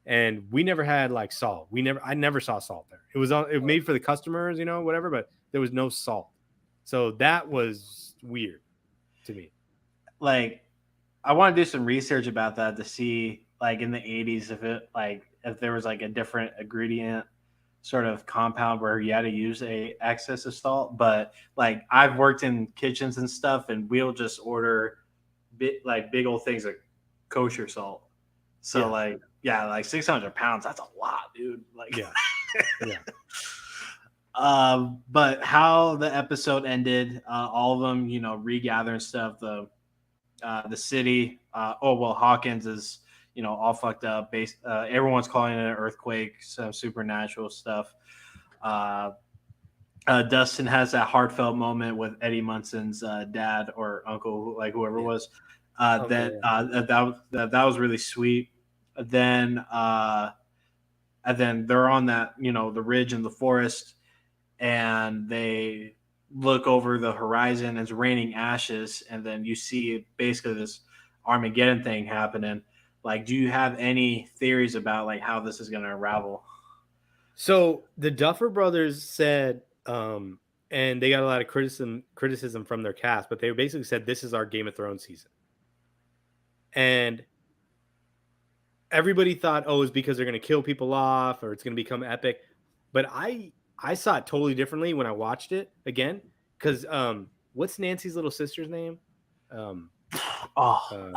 and we never had like salt. I never saw salt there. It was made for the customers, you know, whatever, but there was no salt. So that was weird to me. Like, I want to do some research about that to see, like, in the 80s, if there was like a different ingredient sort of compound where you had to use a excess of salt. But like, I've worked in kitchens and stuff, and we'll just order big old things of kosher salt. So like 600 pounds, that's a lot, dude. Like, yeah. But how the episode ended, all of them, you know, regather and stuff. The city, Hawkins is, you know, all fucked up. Everyone's calling it an earthquake, some supernatural stuff. Dustin has that heartfelt moment with Eddie Munson's dad or uncle, like whoever it was. That was really sweet. And then they're on that, you know, the ridge in the forest, and they look over the horizon. It's raining ashes, and then you see basically this Armageddon thing happening. Like, do you have any theories about like how this is going to unravel? So the Duffer Brothers said, and they got a lot of criticism from their cast, but they basically said this is our Game of Thrones season, and everybody thought, it's because they're going to kill people off or it's going to become epic. But I saw it totally differently when I watched it again. Because what's Nancy's little sister's name? I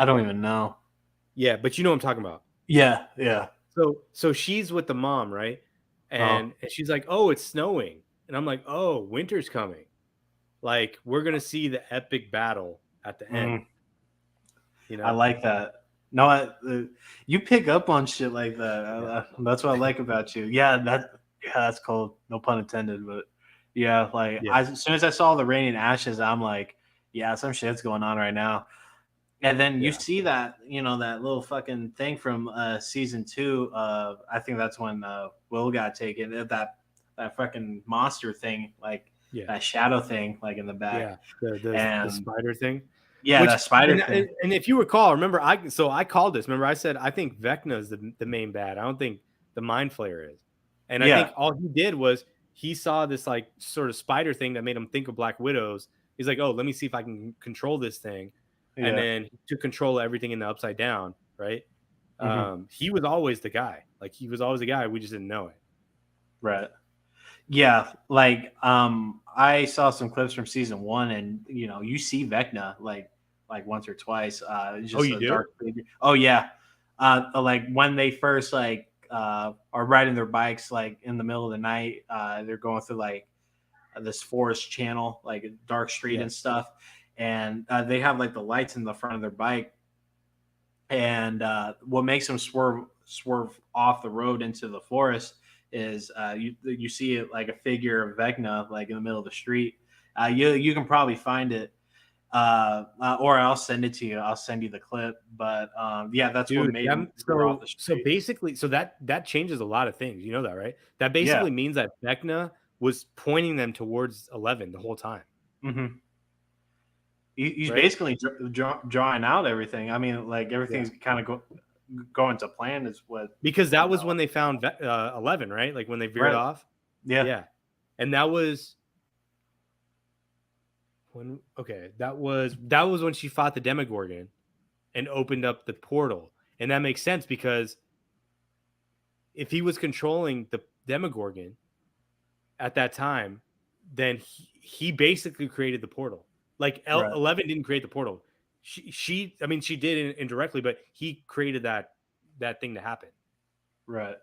don't even know. Yeah, but you know what I'm talking about. Yeah. So she's with the mom, right? And she's like, "Oh, it's snowing," and I'm like, "Oh, winter's coming." Like we're gonna see the epic battle at the end. You I know, like that. No, you pick up on shit like that. That's what I like about you. Yeah, that's cool. No pun intended, but yeah, like as soon as I saw the Raining Ashes, I'm like, yeah, some shit's going on right now. And then you see that, that little fucking thing from season 2. I think that's when Will got taken. That fucking monster thing, like that shadow thing, like in the back. Yeah, the spider thing. Yeah, that spider thing. And if you recall, remember I called this. Remember I said I think Vecna is the main bad. I don't think the Mind Flayer is. And I think all he did was he saw this like sort of spider thing that made him think of Black Widows. He's like, oh, let me see if I can control this thing. And then he took control of everything in the Upside Down, right? He was always the guy. Like he was always the guy. We just didn't know it. Right. Yeah, like I saw some clips from season 1, and you see Vecna like once or twice. Just you do? dark figure. Oh yeah, like when they first are riding their bikes like in the middle of the night. They're going through like this forest channel, like a dark street and stuff, and they have like the lights in the front of their bike, and what makes them swerve off the road into the forest is you see it like a figure of Vecna like in the middle of the street. You can probably find it, or I'll send it to you. I'll send you the clip. But yeah, that's what made him off the street. So basically, that changes a lot of things. You know that, right? That basically means that Vecna was pointing them towards 11 the whole time. Mm-hmm. He's basically drawing out everything. I mean, like everything's kind of going to plan is what, because that was when they found 11, right? Like when they veered off. Yeah. And that was when that was when she fought the Demogorgon and opened up the portal. And that makes sense because if he was controlling the Demogorgon at that time, then he basically created the portal. Like 11 didn't create the portal. She did indirectly, but he created that thing to happen. Right.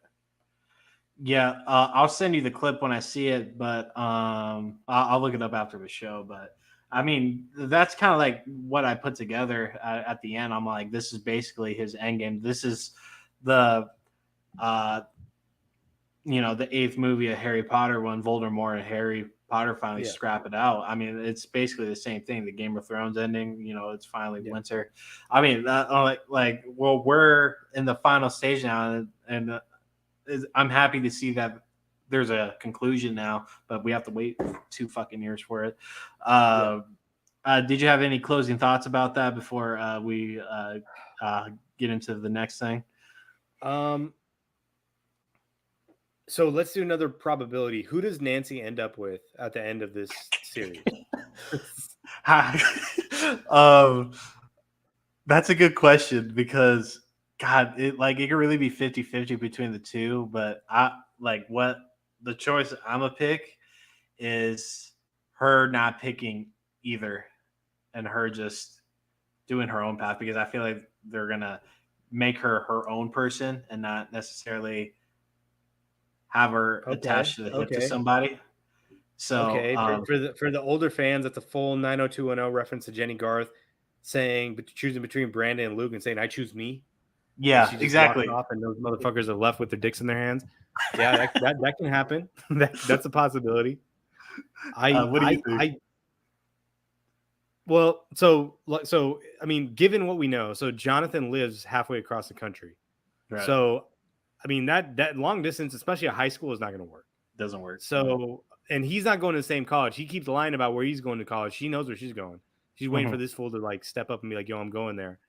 Yeah, I'll send you the clip when I see it, but I'll look it up after the show. But I mean, that's kind of like what I put together at the end. I'm like, this is basically his end game. This is the the 8th movie of Harry Potter when Voldemort and Harry Potter finally scrap it out. I mean, it's basically the same thing. The Game of Thrones ending, it's finally winter. I mean, well, we're in the final stage now, and I'm happy to see that there's a conclusion now, but we have to wait 2 fucking years for it. Did you have any closing thoughts about that before we get into the next thing? So let's do another probability. Who does Nancy end up with at the end of this series? That's a good question because God, it could really be 50-50 between the two, but what the choice I'm gonna pick is her not picking either and her just doing her own path, because I feel like they're gonna make her own person and not necessarily have her attached to the hip to somebody. So for the older fans, that's a full 90210 reference to Jenny Garth saying, but choosing between Brandon and Luke and saying, I choose me. Yeah, exactly. Off and those motherfuckers are left with their dicks in their hands. Yeah, that can happen. That's a possibility. What do you think? Well, so I mean, given what we know, so Jonathan lives halfway across the country. Right. So, I mean, that long distance, especially at high school, is not going to work. Doesn't work. So, and he's not going to the same college. He keeps lying about where he's going to college. She knows where she's going. She's waiting for this fool to like step up and be like, yo, I'm going there.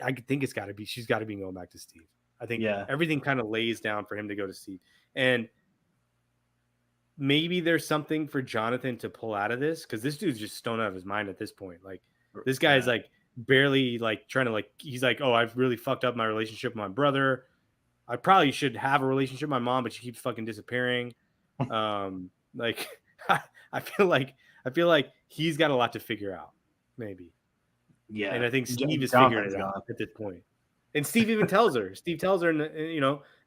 I think she's got to be going back to Steve. I think everything kind of lays down for him to go to Steve. And maybe there's something for Jonathan to pull out of this, because this dude's just stoned out of his mind at this point. Like, this guy's like barely like trying to he's like, oh, I've really fucked up my relationship with my brother. I probably should have a relationship with my mom, but she keeps fucking disappearing. Like, I feel like he's got a lot to figure out, maybe. Yeah. And I think Steve is figuring it out at this point. And Steve even tells her. Steve tells her,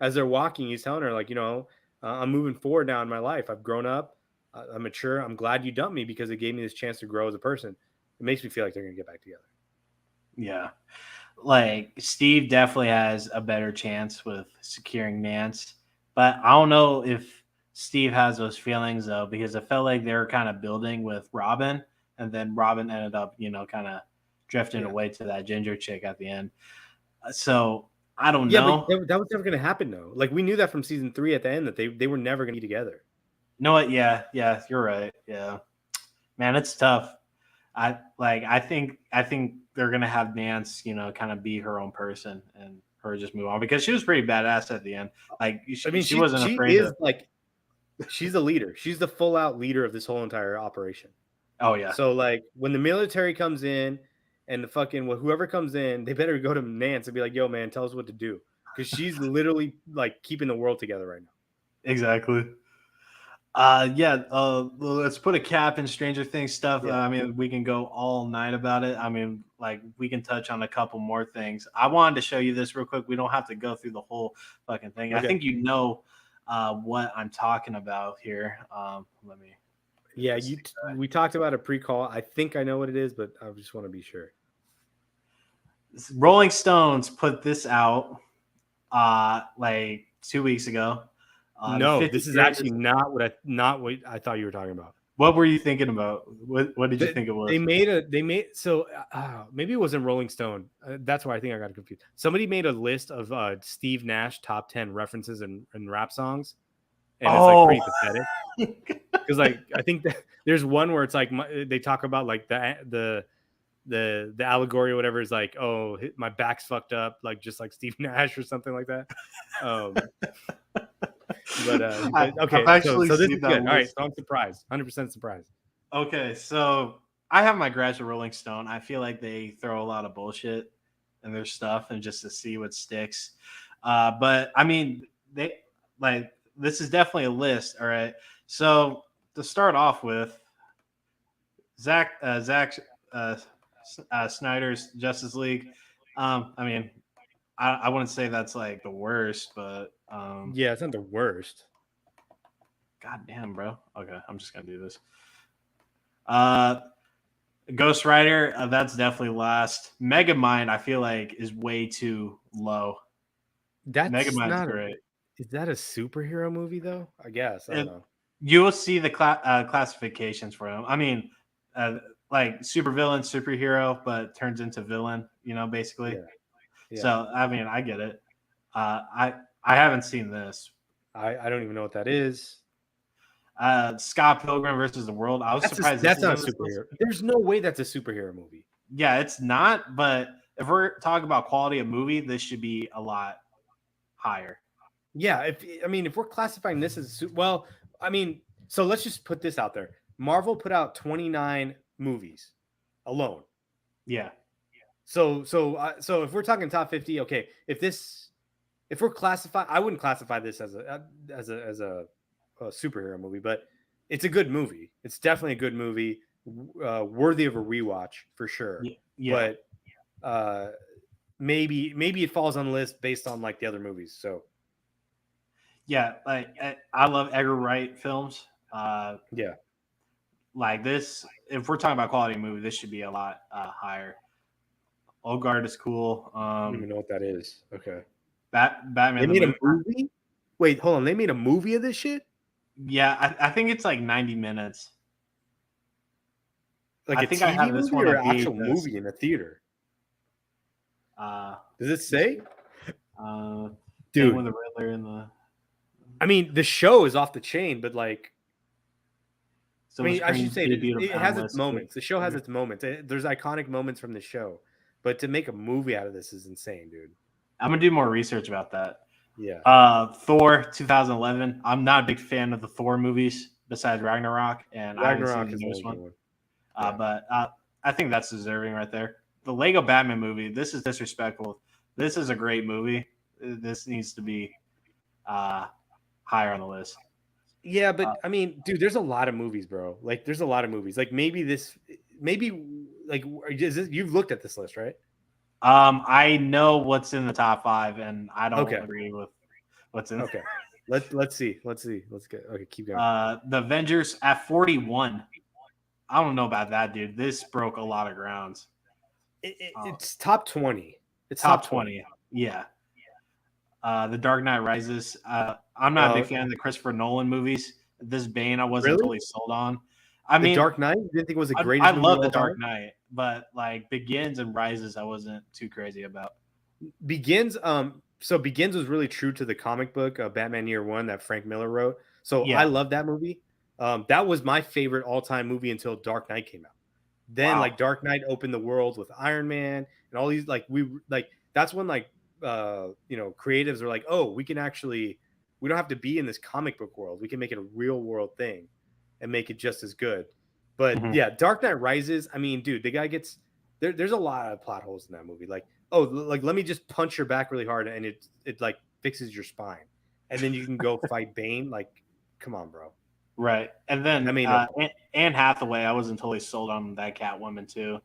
as they're walking, he's telling her, like, I'm moving forward now in my life. I've grown up. I'm mature. I'm glad you dumped me because it gave me this chance to grow as a person. It makes me feel like they're going to get back together. Yeah. Like Steve definitely has a better chance with securing Nance, but I don't know if Steve has those feelings though, because I felt like they were kind of building with Robin, and then Robin ended up, kind of drifting away to that ginger chick at the end. So I don't know. But that was never going to happen though. Like we knew that from season 3 at the end that they were never going to be together. No, what? Yeah, you're right. Yeah, man, it's tough. I think they're gonna have Nance, kind of be her own person and her just move on because she was pretty badass at the end. Like, she wasn't afraid. She's the leader. She's the full out leader of this whole entire operation. Oh yeah. So like when the military comes in and the fucking whoever comes in, they better go to Nance and be like, "Yo, man, tell us what to do," because she's literally like keeping the world together right now. Exactly. Let's put a cap in Stranger Things stuff. Yeah. I mean, we can go all night about it. I mean, like we can touch on a couple more things. I wanted to show you this real quick. We don't have to go through the whole fucking thing. Okay. I think what I'm talking about here. Let me. Yeah, we talked about a pre-call. I think I know what it is, but I just want to be sure. Rolling Stones put this out like 2 weeks ago. No, this is actually not what I thought you were talking about. What were you thinking about? What did you think it was? Maybe it wasn't Rolling Stone. That's why I think I got confused. Somebody made a list of Steve Nash top 10 references in rap songs, and it's like pretty pathetic. Because like I think that there's one where it's like they talk about like the allegory or whatever is like, oh, my back's fucked up, like just like Steve Nash or something like that. But okay, so this is good. All right, so I'm surprised, 100% surprised. Okay, so I have my grudge with Rolling Stone. I feel like they throw a lot of bullshit in their stuff and just to see what sticks. But I mean, this is definitely a list. All right, so to start off with, Zack Snyder's Justice League. I mean, I wouldn't say that's like the worst, but yeah, it's not the worst. God damn, bro. Okay, I'm just gonna do this. Ghost Rider, that's definitely last. Megamind, I feel like is way too low. Megamind's great. Is that a superhero movie though? I guess I don't know. You will see the classifications for them. I mean, like supervillain, superhero, but turns into villain. Basically. Yeah. Yeah. So I mean, I get it. I haven't seen this. I don't even know what that is. Scott Pilgrim versus the World. I was surprised. That's not a superhero. There's no way that's a superhero movie. Yeah, it's not. But if we're talking about quality of movie, this should be a lot higher. Yeah, if we're classifying this as so let's just put this out there. Marvel put out 29 movies alone. Yeah. So if we're talking top 50, okay. If we're classifying, I wouldn't classify this as a superhero movie, but it's a good movie. It's definitely a good movie, worthy of a rewatch for sure. Yeah. But maybe it falls on the list based on like the other movies. So yeah, like I love Edgar Wright films. Yeah, like this. If we're talking about quality movie, this should be a lot higher. Old Guard is cool. I don't even know what that is. Okay. Batman. They made a movie? Wait, hold on. They made a movie of this shit? Yeah, I think it's like 90 minutes. Like I think I have this one or an actual movie in a theater. Does it say? Dude, when the Riddler in the. I mean, the show is off the chain, but like. So I should say it has its moments. The show has its moments. There's iconic moments from the show, but to make a movie out of this is insane, dude. I'm gonna do more research about that. Yeah. Thor 2011. I'm not a big fan of the Thor movies besides Ragnarok, and Ragnarok is this one. Yeah. But I think that's deserving right there. The Lego Batman movie. This is disrespectful. This is a great movie. This needs to be higher on the list. Yeah, but I mean, dude, there's a lot of movies, bro. Like, there's a lot of movies. Like, maybe you've looked at this list, right? I know what's in the top 5, and I don't agree with what's in. Okay. Let's see. Let's get okay. Keep going. The Avengers at 41. I don't know about that, dude. This broke a lot of grounds. It's top 20. It's Top 20. Yeah. The Dark Knight Rises. I'm not a big fan of the Christopher Nolan movies. This Bane, I wasn't totally sold on. I mean, Dark Knight. You didn't think it was the greatest? I love the Dark Knight, but like Begins and Rises, I wasn't too crazy about. Begins. So Begins was really true to the comic book Batman Year One that Frank Miller wrote. So I love that movie. That was my favorite all-time movie until Dark Knight came out. Then like Dark Knight opened the world with Iron Man and all these that's when creatives are like, oh, we don't have to be in this comic book world. We can make it a real world thing and make it just as good. But yeah, Dark Knight Rises. I mean, dude, the guy gets there's a lot of plot holes in that movie. Like, let me just punch your back really hard and it like fixes your spine, and then you can go fight Bane. Like, come on, bro. Right. And then Anne Hathaway, I wasn't totally sold on that Catwoman too.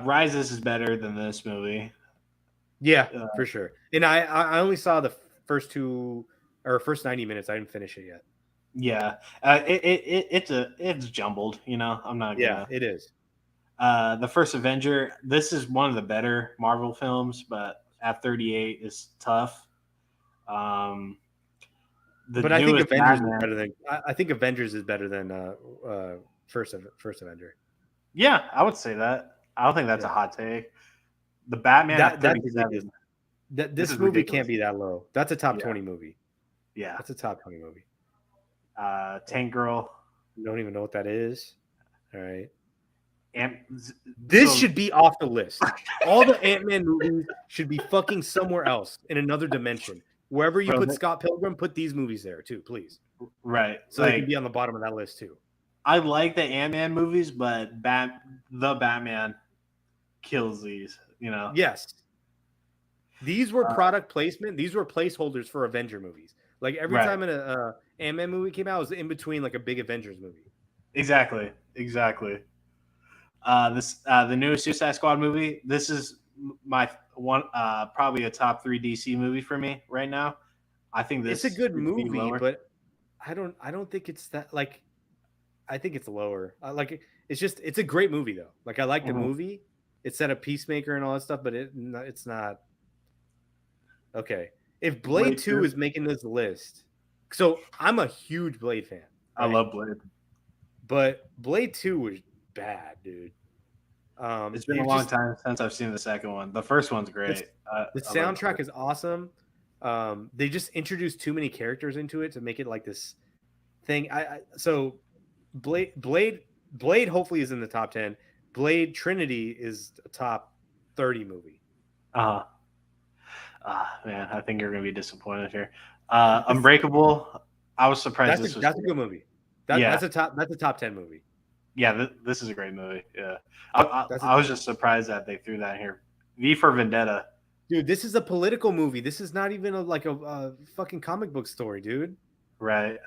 Rises is better than this movie. Yeah, for sure. And I only saw the first 90 minutes. I didn't finish it yet. Yeah. It's jumbled, I'm not gonna... Yeah, it is. The first Avenger, this is one of the better Marvel films, but at 38 is tough. But I think Avengers is better than Avengers is better than first Avenger. Yeah, I would say that. I don't think that's a hot take. The Batman at 37. This movie ridiculous. Can't be that low. That's a top 20 movie. Yeah, that's a top 20 movie. Tank Girl. You don't even know what that is. All right. This should be off the list. All the Ant-Man movies should be fucking somewhere else in another dimension. Wherever you put Scott Pilgrim, put these movies there too, please. Right. So they can be on the bottom of that list too. I like the Ant-Man movies, but the Batman kills these, Yes. These were product placement. These were placeholders for Avenger movies. Like every time an Ant-Man movie came out, it was in between like a big Avengers movie. Exactly. The newest Suicide Squad movie. This is my one, probably a top 3 DC movie for me right now. I think it's a good movie, but I don't think it's that like. I think it's lower. It's a great movie though. Like I like the movie. It set up Peacemaker and all that stuff, but it's not. Okay, if Blade 2 is making this list, so I'm a huge Blade fan. Right? I love Blade, but Blade 2 was bad, dude. It's been a long time since I've seen the second one. The first one's great. The soundtrack is awesome. They just introduced too many characters into it to make it like this thing. So Blade hopefully is in the top 10. Blade Trinity is a top 30 movie. Man, I think you're gonna be disappointed here. Unbreakable. I was surprised. That's a good movie. That's a top 10 movie. Yeah, this is a great movie. Yeah, I was just surprised that they threw that here. V for Vendetta. Dude, this is a political movie. This is not even a fucking comic book story, dude. Right.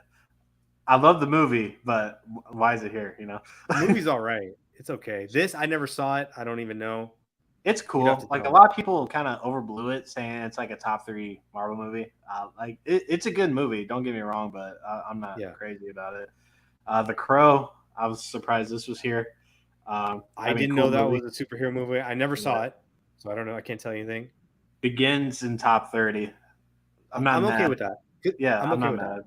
I love the movie, but why is it here? The movie's all right. It's okay. This, I never saw it. I don't even know. It's cool. Like a lot of people kind of overblew it, saying it's like a top 3 Marvel movie. It's a good movie. Don't get me wrong, but I'm not crazy about it. The Crow. I was surprised this was here. I didn't know that was a superhero movie. I never saw it, so I don't know. I can't tell you anything. Begins in top 30. I'm okay with that. Yeah, I'm not mad.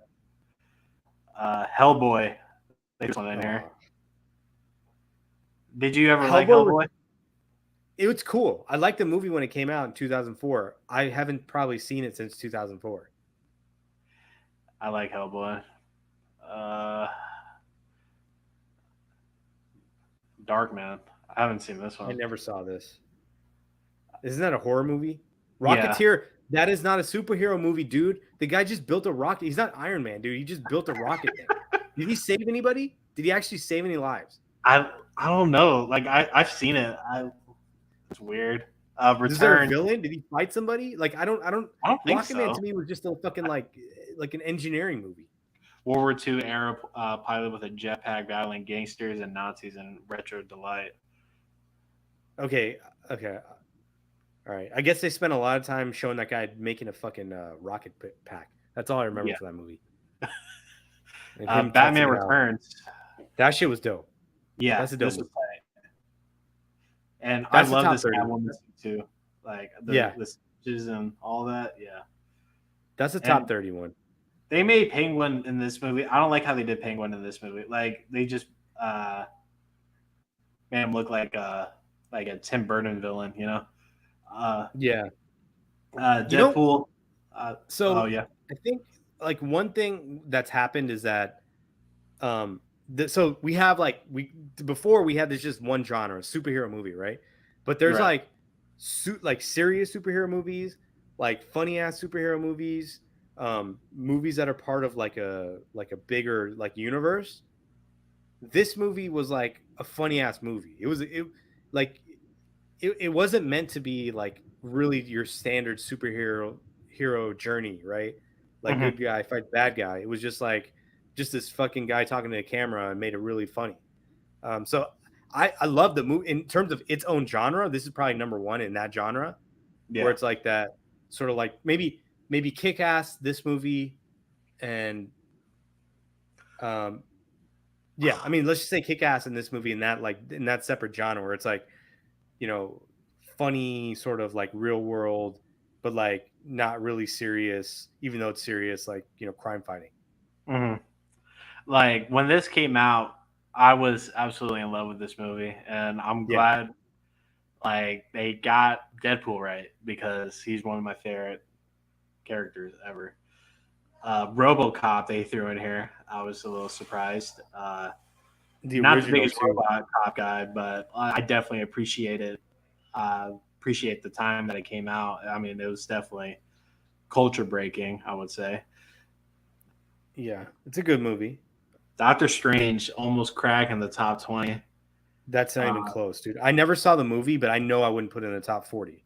Hellboy. There's one in here. Did you ever like Hellboy? It was cool. I liked the movie when it came out in 2004. I haven't probably seen it since 2004. I like Hellboy. Darkman. I haven't seen this one. I never saw this. Isn't that a horror movie? Rocketeer. That is not a superhero movie, dude. The guy just built a rocket. He's not Iron Man, dude. He just built a rocket thing. Did he save anybody? Did he actually save any lives? I don't know. Like I've seen it. It's weird. Return. Is there a villain? Did he fight somebody? Like I don't think Rocket Man to me was just a fucking like an engineering movie. World War II era pilot with a jetpack battling gangsters and Nazis in retro delight. Okay. All right. I guess they spent a lot of time showing that guy making a fucking rocket pack. That's all I remember Yeah. for that movie. And him testing Batman it out. Returns. That shit was dope. Yeah, That's a dope this was movie. tight. And I That's the love top this 30. Catwoman too. Like Yeah. the stitches and all that. Yeah. That's the top And 31. they made Penguin in this movie. I don't like how they did Penguin in this movie. Like they just uh made him look like a Tim Burton villain, you know? Uh Yeah. You know, Deadpool. Oh so yeah. I think like one thing that's happened is that so we have like before we had this just one genre, superhero movie, right? But there's Right. like like serious superhero movies, like funny ass superhero movies, movies that are part of like a bigger like universe. This movie was like a funny ass movie. Like it wasn't meant to be like really your standard superhero hero journey, right? Like Hmm. good guy fight bad guy. It was just like just this fucking guy talking to the camera and made it really funny. So I love the movie in terms of its own genre. This is probably number one in that genre, where Yeah. it's like that sort of like maybe Kick Ass, this movie, and um yeah, I mean let's just say Kick Ass in this movie and that like in that separate genre where it's like you know, funny sort of like real world, but like not really serious, even though it's serious, like, crime fighting. Hmm. Like when this came out, I was absolutely in love with this movie, and I'm Yeah. glad like they got Deadpool right because he's one of my favorite characters ever. RoboCop they threw in here. I was a little surprised. The Not the original biggest too. robot cop guy, but I definitely appreciate it. Appreciate the time that it came out. I mean, it was definitely culture breaking, I would say. Yeah. It's a good movie. Doctor Strange almost cracking the top 20. That's not even Uh, close, dude. I never saw the movie, but I know I wouldn't put it in the top 40.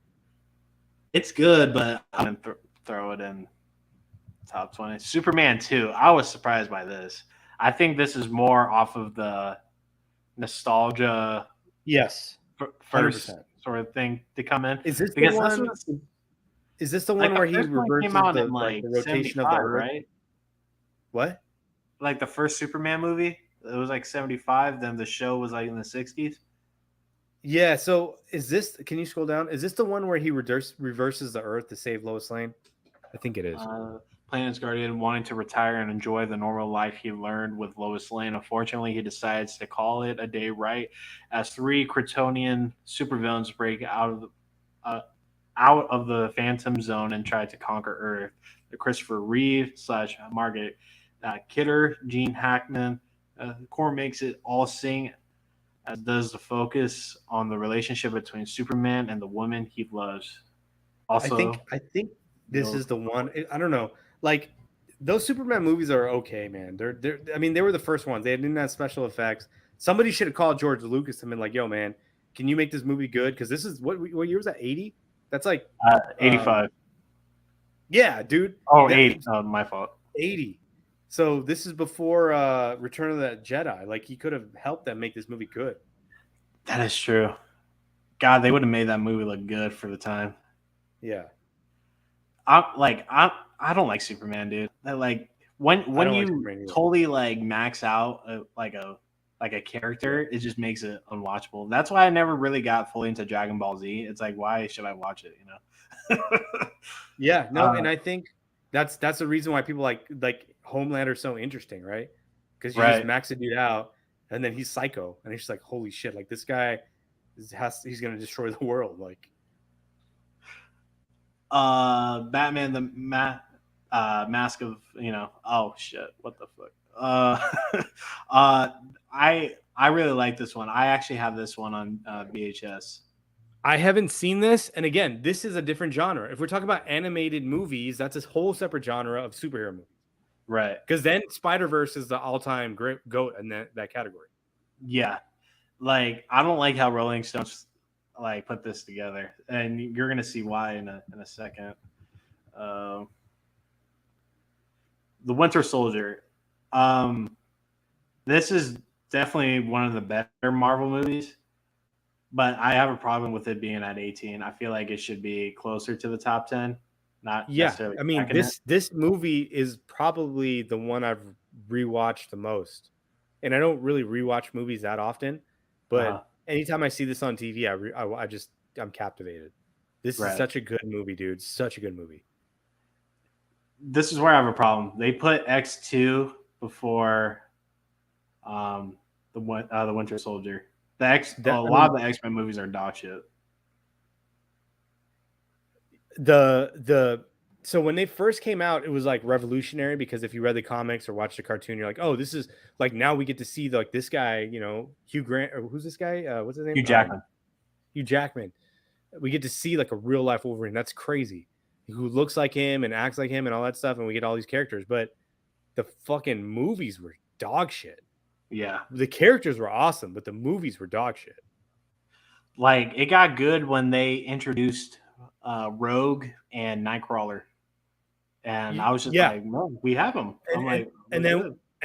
it's good, but I wouldn't throw it in top 20. Superman 2. I was surprised by this. I think this is more off of the nostalgia Yes. first 100%. sort of thing to come in Is this the because this one? was Is this the like one the where he first one came reverses out the in like like the rotation of the 75, earth? right? What? Like the first Superman movie, it was like 75. Then the show was like in the 60s. Yeah, so is this can you scroll down? Is this the one where he reverses the earth to save Lois Lane? I think it is. Playing as Guardian, wanting to retire and enjoy the normal life he learned with Lois Lane. Unfortunately, he decides to call it a day right as three Kryptonian supervillains break uh, out of the Phantom Zone and try to conquer Earth. The Christopher Reeve slash Margaret Kidder, Gene Hackman. The core makes it all sing, as does the focus on the relationship between Superman and the woman he loves. Also, I think this is the one. I don't know. Like those Superman movies are okay, man. They're I mean, they were the first ones. They didn't have special effects. Somebody should have called George Lucas and been like, "Yo, man, can you make this movie good?" Because this is what year was that? 80? That's like 85. yeah, dude. Oh, That 8. Oh, my fault. 80. So this is before Return of the Jedi. Like he could have helped them make this movie good. That is true. God, they would have made that movie look good for the time. Yeah. I don't like Superman, dude. Like I when don't like you Superman either. totally like max out like a character, it just makes it unwatchable. That's why I never really got fully into Dragon Ball Z. It's like, why should I watch it? You know? Yeah, no, and I think that's the reason why people like Homelander is so interesting, right? Because you just Right. max a dude out, and then he's psycho, and he's just like, holy shit, like this guy he's gonna destroy the world, like. Batman Mask of oh shit, what the fuck. I really like this one. I actually have this one on VHS. I haven't seen this, and again, this is a different genre. If we're talking about animated movies, that's a whole separate genre of superhero movies. Right. Because then Spider-Verse is the all-time great goat in that category. Yeah. Like I don't like how Rolling Stones like put this together, and you're gonna see why in a second. The Winter Soldier. This is definitely one of the better Marvel movies. but I have a problem with it being at 18. I feel like it should be closer to the top 10, not Yeah, necessarily I mean cracking it. this movie is probably the one I've rewatched the most, and I don't really rewatch movies that often, Uh-huh. but anytime I see this on TV, I'm captivated. This is Right. such a good movie, dude. Such a good movie. This is where I have a problem. They put X2 before the Winter Soldier. A That I lot mean of the X-Men movies are dog shit. the so when they first came out, it was like revolutionary because if you read the comics or watched the cartoon, you're like, oh, this is like now we get to see like this guy, Hugh Grant or who's this guy? What's his name? Hugh Jackman. Hugh Jackman. We get to see like a real life Wolverine. That's crazy. Who looks like him and acts like him and all that stuff, and we get all these characters. But the fucking movies were dog shit. Yeah. The characters were awesome, but the movies were dog shit. Like it got good when they introduced Rogue and Nightcrawler, and I was just like, "No, we have them." And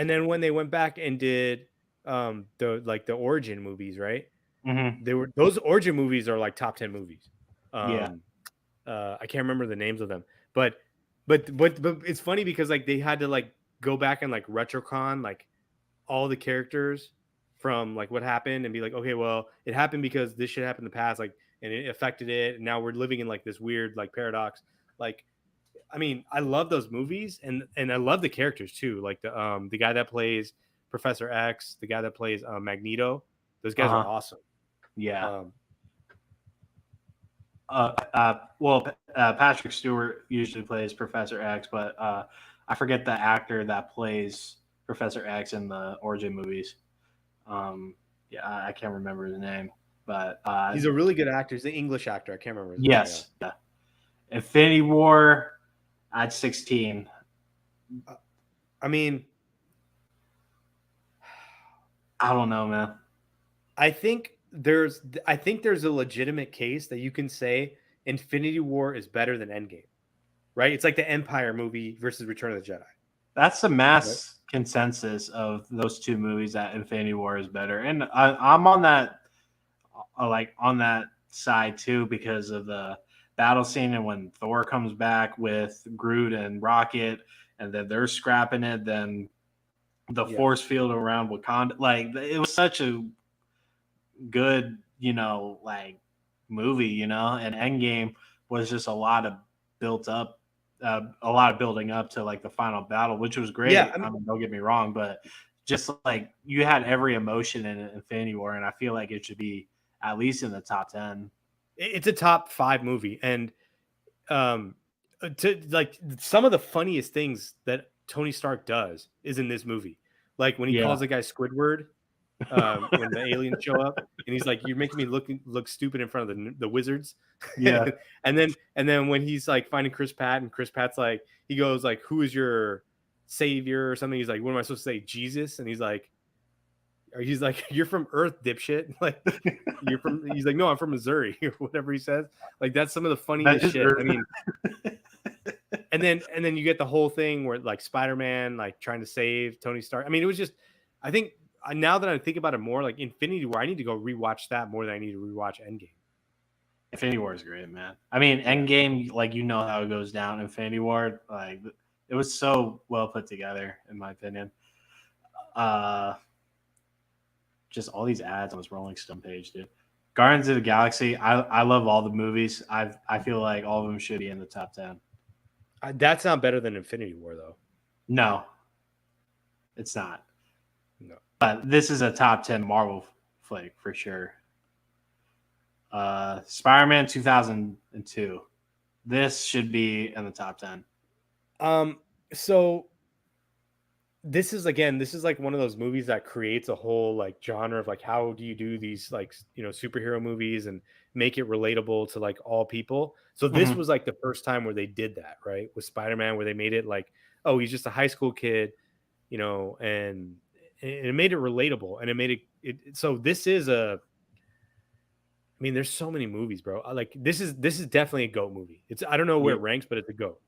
then when they went back and did the origin movies, right? Mm-hmm. Those origin movies are like top 10 movies. Yeah. I can't remember the names of them, but it's funny because like they had to like go back and like retrocon like all the characters from like what happened and be like, okay, well, it happened because this shit happened in the past, like, and it affected it, and now we're living in like this weird like paradox. Like, I mean, I love those movies, and I love the characters too. Like the guy that plays Professor X, the guy that plays Magneto. Those guys are awesome. Yeah. Patrick Stewart usually plays Professor X, but I forget the actor that plays Professor X in the origin movies. I can't remember his name, but he's a really good actor. He's an English actor. I can't remember his name. Yes. Yeah. Infinity War at 16. I mean, I don't know, man. I think there's a legitimate case that you can say Infinity War is better than Endgame, right? It's like the Empire movie versus Return of the Jedi. That's the mass consensus of those two movies that Infinity War is better, and I'm on that, on that side too because of the battle scene and when Thor comes back with Groot and Rocket, and then they're scrapping it, then the force field around Wakanda, like it was such a good, movie, and Endgame was just a lot of building up to like the final battle, which was great. Yeah, I mean, don't get me wrong, but just like you had every emotion in Infinity War, and I feel like it should be at least in the top 10. It's a top 5 movie, and to like some of the funniest things that Tony Stark does is in this movie, like when he calls the guy Squidward. When the aliens show up and he's like, you're making me look stupid in front of the wizards. Yeah. and then when he's like finding Chris Pratt, and Chris Pratt's like, he goes like, who is your savior or something? He's like, what am I supposed to say? Jesus. And he's like, you're from Earth, dipshit. Like he's like, no, I'm from Missouri or whatever he says. Like that's some of the funniest shit. Earth. I mean, and then you get the whole thing where like Spider-Man like trying to save Tony Stark. I mean, it was just, I think now that I think about it more, like Infinity War, I need to go rewatch that more than I need to rewatch Endgame. Infinity War is great, man. I mean, Endgame, like how it goes down. Infinity War, like it was so well put together, in my opinion. Just all these ads on this Rolling Stone page, dude. Guardians of the Galaxy, I love all the movies. I feel like all of them should be in the top 10. That's not better than Infinity War, though. No, it's not. No. But this is a top 10 Marvel flick for sure. Spider-Man 2002. This should be in the top 10. So this is like one of those movies that creates a whole like genre of like, how do you do these like, superhero movies and make it relatable to like all people. So this was like the first time where they did that, right? With Spider-Man, where they made it like, oh, he's just a high school kid, and it made it relatable, and it made it. So this is I mean, there's so many movies, bro. Like this is definitely a GOAT movie. I don't know where it ranks, but it's a GOAT.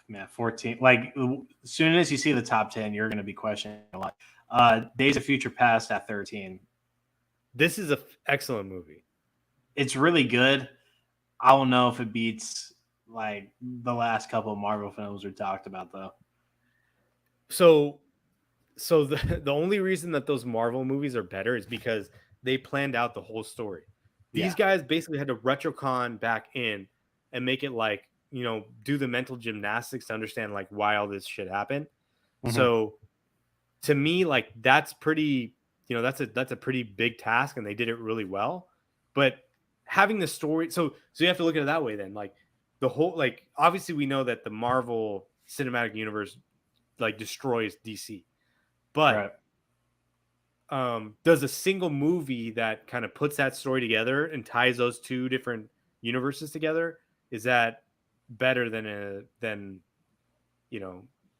Man, 14. Like as soon as you see the top 10, you're going to be questioning a lot. Days of Future Past at 13. This is an excellent movie. It's really good. I don't know if it beats like the last couple of Marvel films we talked about though. So the only reason that those Marvel movies are better is because they planned out the whole story. These Yeah. guys basically had to retrocon back in and make it like, do the mental gymnastics to understand like why all this shit happened. Mm-hmm. So to me, like that's pretty, that's a pretty big task, and they did it really well. But having the story, so you have to look at it that way then. Like the whole, like obviously we know that the Marvel Cinematic Universe like destroys DC, but does a single movie that kind of puts that story together and ties those two different universes together, is that better than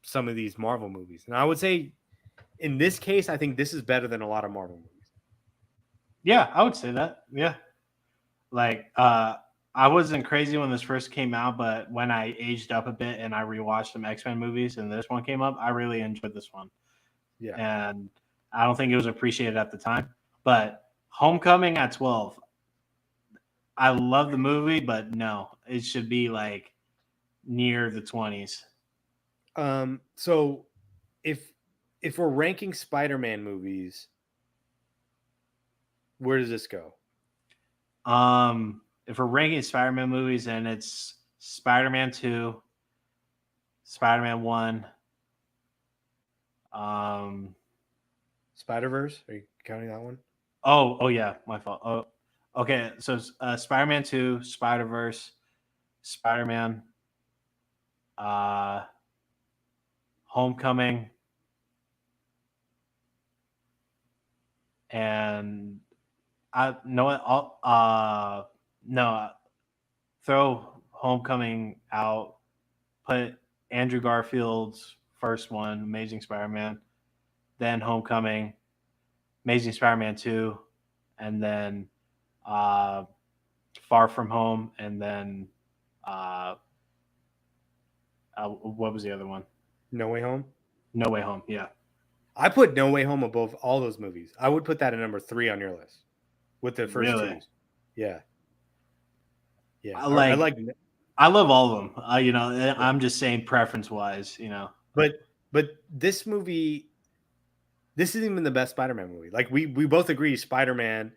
some of these Marvel movies? And I would say in this case, I think this is better than a lot of Marvel movies. Yeah, I would say that. Yeah. Like, I wasn't crazy when this first came out, but when I aged up a bit and I rewatched some X-Men movies and this one came up, I really enjoyed this one. Yeah. And I don't think it was appreciated at the time. But Homecoming at 12, I love the movie, but no, it should be like near the 20s. So if we're ranking Spider-Man movies, where does this go? If we're ranking Spider-Man movies, and it's Spider-Man 2, Spider-Man 1, Spider-Verse? Are you counting that one? Oh yeah, my fault. Oh, okay. So Spider-Man 2, Spider-Verse, Spider-Man, uh, Homecoming, and I know what. No, throw Homecoming out. Put Andrew Garfield's first one, Amazing Spider-Man, then Homecoming, Amazing Spider-Man 2, and then Far From Home, and then what was the other one? No Way Home? No Way Home. Yeah. I put No Way Home above all those movies. I would put that at number 3 on your list with the first Really? two. Yeah. Yeah. I like I love all of them. I'm just saying preference wise, But this movie, this isn't even the best Spider-Man movie. Like we both agree Spider-Man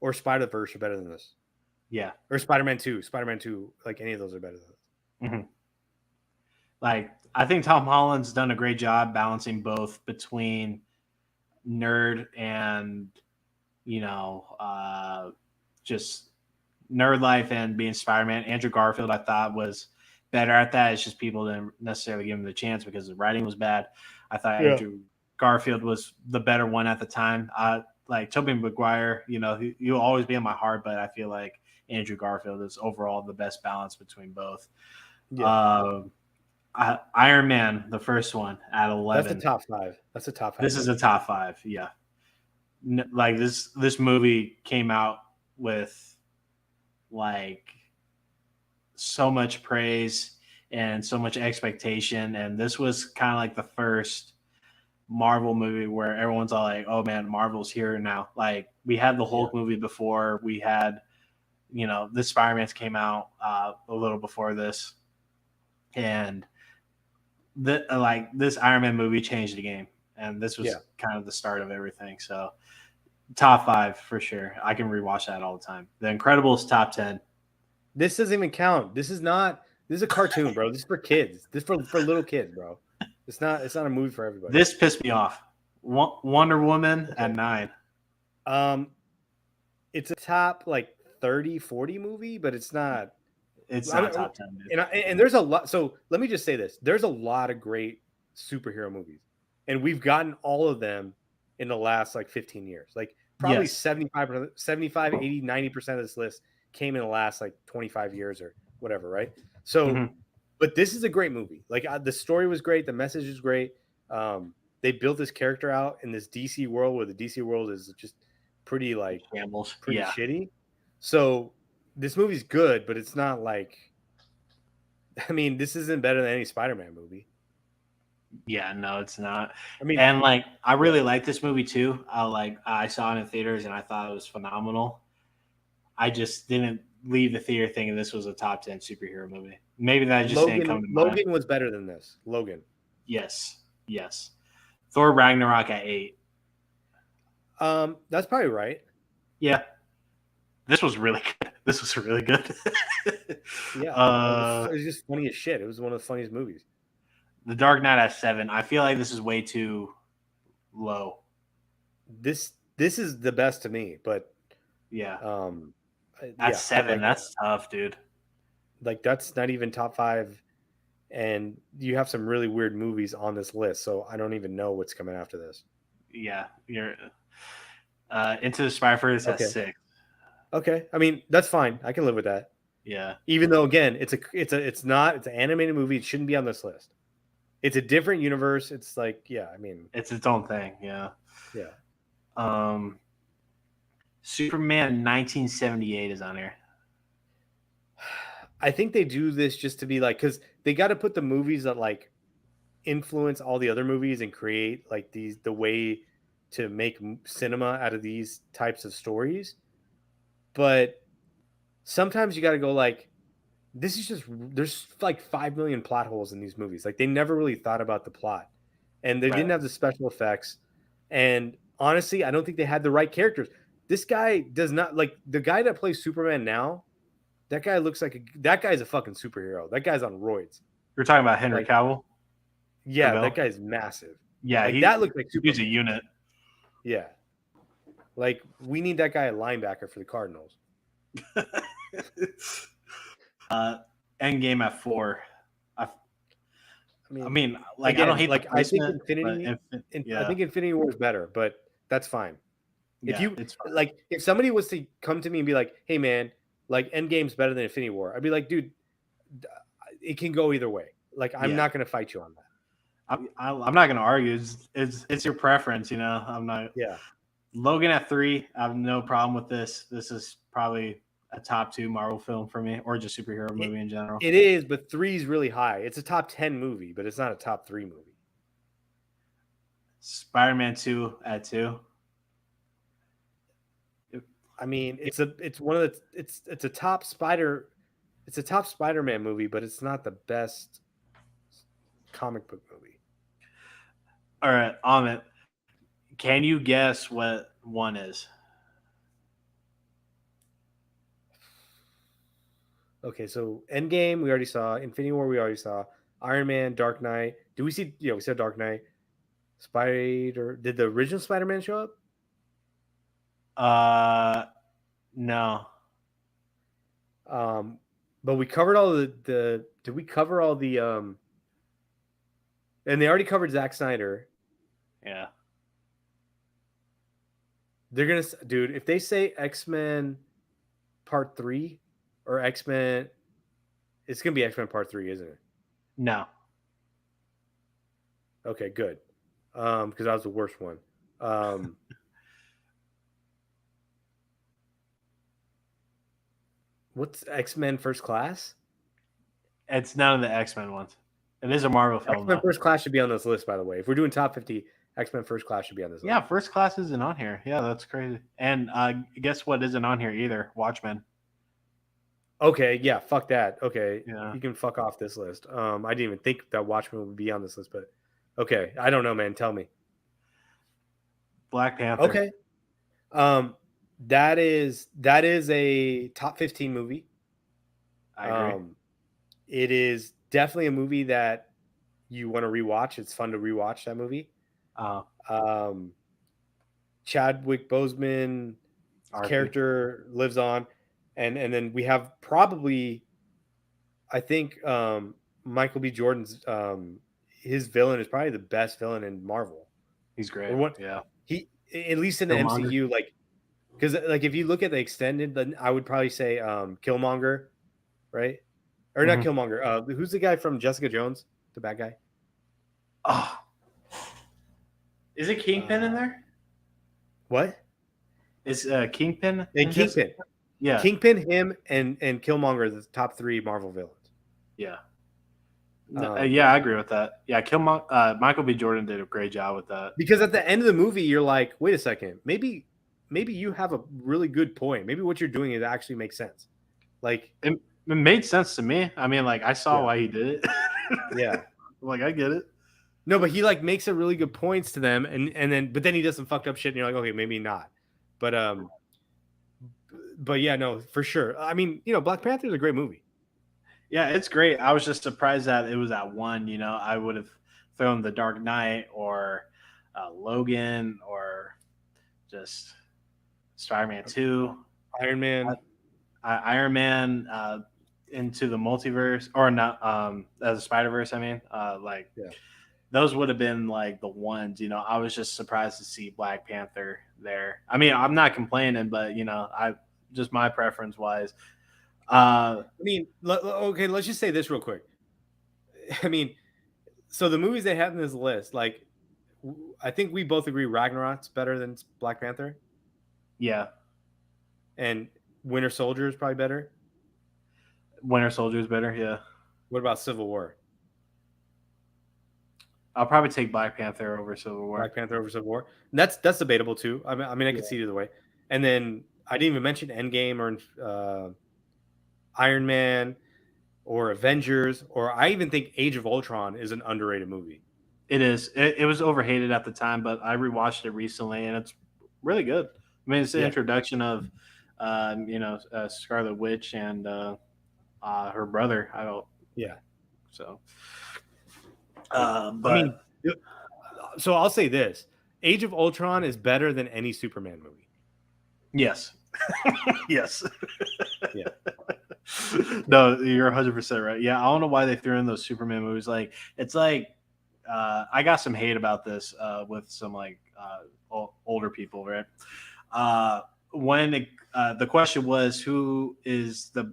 or Spider-Verse are better than this. Yeah. Or Spider-Man 2. Spider-Man 2, like any of those are better than this. Mm-hmm. Like, I think Tom Holland's done a great job balancing both between nerd and, just nerd life and being Spider-Man. Andrew Garfield, I thought, was better at that. It's just people didn't necessarily give him the chance because the writing was bad. I thought Andrew Garfield was the better one at the time. Like Tobey Maguire, he'll always be in my heart, but I feel like Andrew Garfield is overall the best balance between both. Yeah. Iron Man, the first one, at 11. That's a top 5. That's a top 5. This is a top 5. Yeah. Like this movie came out with like so much praise and so much expectation, and this was kind of like the first Marvel movie where everyone's all like, oh man, Marvel's here now. Like, we had the Hulk movie before, we had this Spider-Man's came out a little before this, and this Iron Man movie changed the game, and this was kind of the start of everything. So top 5 for sure. I can rewatch that all the time. The Incredibles top 10. This doesn't even count. This is a cartoon, bro. This is for kids. This is for little kids, bro. It's not a movie for everybody. This pissed me off. Wonder Woman at 9. It's a top like 30, 40 movie, but it's not. It's not top 10. Dude. And there's a lot. So let me just say this: there's a lot of great superhero movies, and we've gotten all of them in the last like 15 years. Like probably 75, 80, 90% of this list came in the last like 25 years or whatever, right? So, but this is a great movie. Like the story was great, the message is great. They built this character out in this DC world where the DC world is just pretty like shambles, pretty shitty. So this movie's good, but it's not like. I mean, this isn't better than any Spider-Man movie. Yeah, no, it's not. I mean, And like, I really like this movie too. I saw it in theaters and I thought it was phenomenal. I just didn't leave the theater thinking this was a top 10 superhero movie. Maybe that just didn't come to mind. Logan was better than this. Logan. Yes, yes. Thor Ragnarok at 8. That's probably right. Yeah, this was really good. This was really good. Yeah, it was just funny as shit. It was one of the funniest movies. The Dark Knight at 7. I feel like this is way too low. This is the best to me, but Yeah, at 7. That's tough, dude. Like that's not even top 5, and you have some really weird movies on this list, so I don't even know what's coming after this. Yeah, you're Into the Spider-Verse at 6. Okay, I mean that's fine. I can live with that. Yeah, even though again, it's an animated movie. It shouldn't be on this list. It's a different universe. It's like, yeah, I mean, it's its own thing. Yeah. Superman 1978 is on here. I think they do this just to be like, because they got to put the movies that like influence all the other movies and create like the way to make cinema out of these types of stories. But sometimes you got to go like, this is just, there's like 5 million plot holes in these movies. Like they never really thought about the plot, and they didn't have the special effects. And honestly, I don't think they had the right characters. This guy does not, like the guy that plays Superman now. That guy looks like that guy's a fucking superhero. That guy's on roids. You're talking about Henry Cavill? Yeah, that guy's massive. Yeah, like, that looks like Superman. He's a unit. Yeah. Like, we need that guy a linebacker for the Cardinals. Endgame at 4. I mean, like, again, I don't hate like I think I think Infinity War is better, but that's fine. If if somebody was to come to me and be like, "Hey, man, like Endgame's better than Infinity War," I'd be like, "Dude, it can go either way. Like, I'm not going to fight you on that." I'm not going to argue. It's your preference, you know. I'm not. Yeah. Logan at 3. I have no problem with this. This is probably a top 2 Marvel film for me, or just superhero movie in general. It is, but 3 is really high. It's a top 10 movie, but it's not a top 3 movie. Spider-Man 2 at 2. I mean, it's a top Spider-Man movie, but it's not the best comic book movie. All right, Amit, can you guess what 1 is? Okay, so Endgame we already saw, Infinity War we already saw, Iron Man, Dark Knight. Do we see? Yeah, we said Dark Knight. Did the original Spider-Man show up? No. But we covered all the. Did we cover all the? And they already covered Zack Snyder. Yeah. They're gonna, dude. If they say X-Men Part 3 or X-Men, it's gonna be X-Men Part 3, isn't it? No. Okay, good. Because that was the worst one. What's X-Men First Class? It's none of the X-Men ones. It is a Marvel film. X-Men First Class should be on this list, by the way. If we're doing top 50, X-Men First Class should be on this list. Yeah, First Class isn't on here. Yeah, that's crazy. And guess what isn't on here either? Watchmen. Okay, yeah, fuck that. Okay, yeah. You can fuck off this list. I didn't even think that Watchmen would be on this list, but okay, I don't know, man. Tell me. Black Panther. Okay. That is a top 15 movie. I agree. It is definitely a movie that you want to rewatch. It's fun to rewatch that movie. Chadwick Boseman's character lives on, and then we have probably, I think, Michael B. Jordan's his villain is probably the best villain in Marvel. He's great. Yeah. He, at least in the MCU, like, because like if you look at the extended, then I would probably say Killmonger, right? Or not Killmonger. Who's the guy from Jessica Jones? The bad guy. Oh, is it Kingpin in there? What? Is Kingpin? Kingpin. Yeah. Kingpin, him, and Killmonger are the top 3 Marvel villains. Yeah. Yeah, I agree with that. Yeah, Michael B. Jordan did a great job with that. Because at the end of the movie, you're like, wait a second, maybe you have a really good point. Maybe what you're doing actually makes sense. Like, It made sense to me. I mean, like I saw why he did it. yeah. Like I get it. No, but he like makes a really good points to them, and then he does some fucked up shit, and you're like, okay, maybe not. But yeah, no, for sure. I mean, Black Panther is a great movie. Yeah, it's great. I was just surprised that it was at one. I would have thrown The Dark Knight or Logan or just Spider-Man 2, Iron Man, Iron Man into the multiverse or not as a Spider-Verse. I mean, those would have been like the ones. I was just surprised to see Black Panther there. I mean, I'm not complaining, but I just my preference wise. I mean, okay, let's just say this real quick. I mean, so the movies they have in this list, like, I think we both agree Ragnarok's better than Black Panther. Yeah. And Winter Soldier is probably better. Winter Soldier is better, yeah. What about Civil War? I'll probably take Black Panther over Civil War. Black Panther over Civil War. And that's debatable too. I mean, I could see it either way. And then I didn't even mention Endgame or Iron Man or Avengers, or I even think Age of Ultron is an underrated movie. It is. It was overhated at the time, but I rewatched it recently, and it's really good. I mean, it's the introduction of, Scarlet Witch and her brother. I don't. Yeah. So. But I mean, so I'll say this: Age of Ultron is better than any Superman movie. Yes. Yes. Yeah. No, you're 100% right. Yeah, I don't know why they threw in those Superman movies. Like, it's like I got some hate about this with some older people, right? When the question was who is the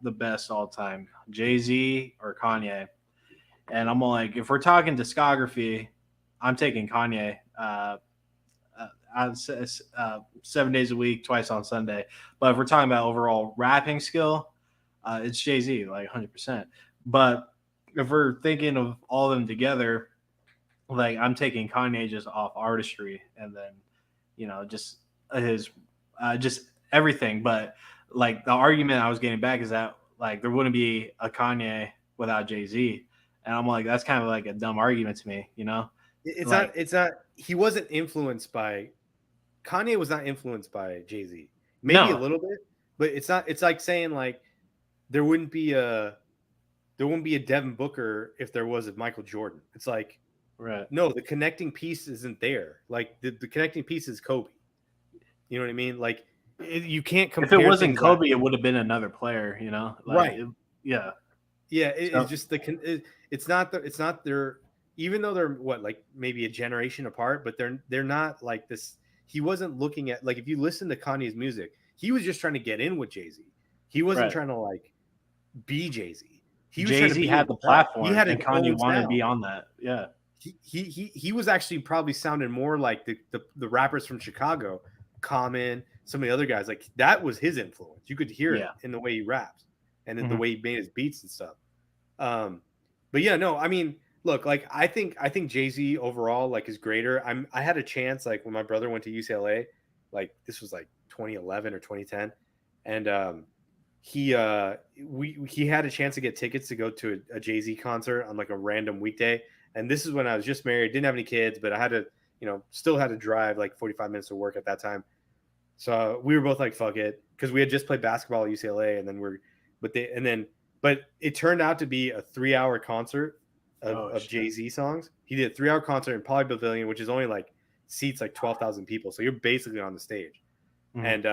best all time, Jay-Z or Kanye? And I'm like, if we're talking discography, I'm taking Kanye. 7 days a week, twice on Sunday. But if we're talking about overall rapping skill, it's Jay-Z, like 100%. But if we're thinking of all of them together, like I'm taking Kanye just off artistry and then, just his, just everything. But like the argument I was getting back is that like there wouldn't be a Kanye without Jay-Z. And I'm like, that's kind of like a dumb argument to me, It's like, not. He wasn't influenced by. Kanye was not influenced by Jay-Z. Maybe a little bit, but it's not. It's like saying like there wouldn't be a Devin Booker if there was a Michael Jordan. It's like, right? No, the connecting piece isn't there. Like the connecting piece is Kobe. You know what I mean? Like you can't compare. If it wasn't Kobe, it would have been another player. Like, right? Yeah. It's just it's not their. Even though they're like maybe a generation apart, but they're not like this. He wasn't looking at like if you listen to Kanye's music, he was just trying to get in with Jay-Z. He wasn't trying to like be Jay-Z. Jay-Z had the platform. He had and Kanye wanted to be on that. Yeah. He was actually probably sounding more like the rappers from Chicago, Common, some of the other guys. Like that was his influence. You could hear it in the way he raps and in the way he made his beats and stuff. But yeah, no, I mean. Look, like I think Jay-Z overall like is greater. I had a chance like when my brother went to UCLA, like this was like 2011 or 2010, and he had a chance to get tickets to go to a Jay-Z concert on like a random weekday. And this is when I was just married, didn't have any kids, but I had to, still had to drive like 45 minutes to work at that time. So we were both like, fuck it, because we had just played basketball at UCLA, and then but it turned out to be a 3-hour concert. Of Jay-Z songs. He did a 3-hour concert in Poly Pavilion, which is only like seats like 12,000 people. So you're basically on the stage. And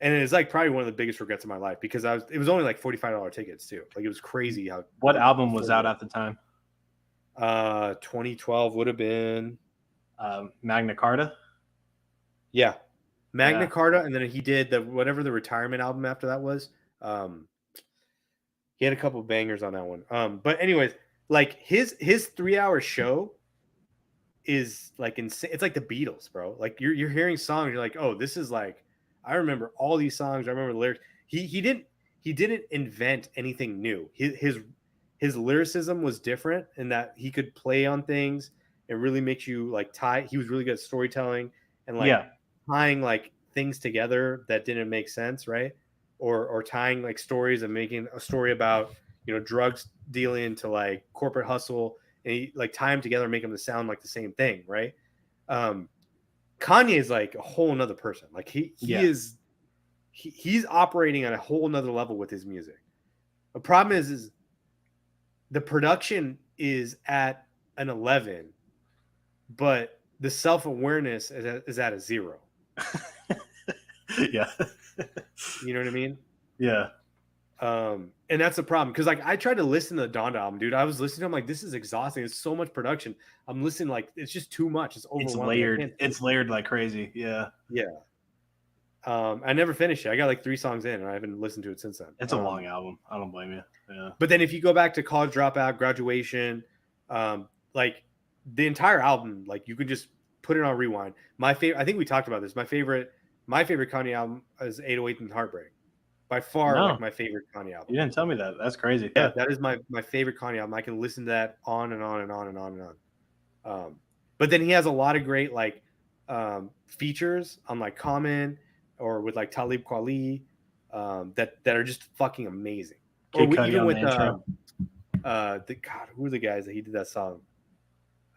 it's like probably one of the biggest regrets of my life because it was only like $45 tickets too. Like it was crazy how. What album was out at the time? 2012 would have been Magna Carta. Yeah. Magna Carta. And then he did whatever the retirement album after that was. He had a couple of bangers on that one. But anyways, like his 3-hour show is like insane. It's like the Beatles, bro. Like you're hearing songs, you're like, oh, this is like, I remember all these songs. I remember the lyrics. He didn't invent anything new. his lyricism was different in that he could play on things and really makes you like tie. He was really good at storytelling and like tying like things together that didn't make sense, right? Or tying like stories and making a story about, you know, drugs dealing to like corporate hustle, and he like tie them together and make them to sound like the same thing, right? Kanye is like a whole nother person. Like he's operating at a whole nother level with his music. The problem is the production is at an 11, but the self-awareness is at a 0. Yeah. You know what I mean? Yeah. And that's the problem, because like I tried to listen to the Donda album, dude. I was listening to him like, this is exhausting. It's so much production. I'm listening like it's just too much. It's overwhelming. It's layered like crazy. Yeah. I never finished it. I got like 3 songs in, and I haven't listened to it since then. It's a long album. I don't blame you. Yeah. But then if you go back to College Dropout, Graduation, like the entire album, like you could just put it on rewind. My favorite, I think we talked about this. My favorite Kanye album is 808 and Heartbreak. By far, like my favorite Kanye album. You didn't tell me that. That's crazy. Yeah, that is my favorite Kanye album. I can listen to that on and on and on and on and on. But then he has a lot of great like features on like Common or with like Talib Kweli that are just fucking amazing. Or even with who are the guys that he did that song?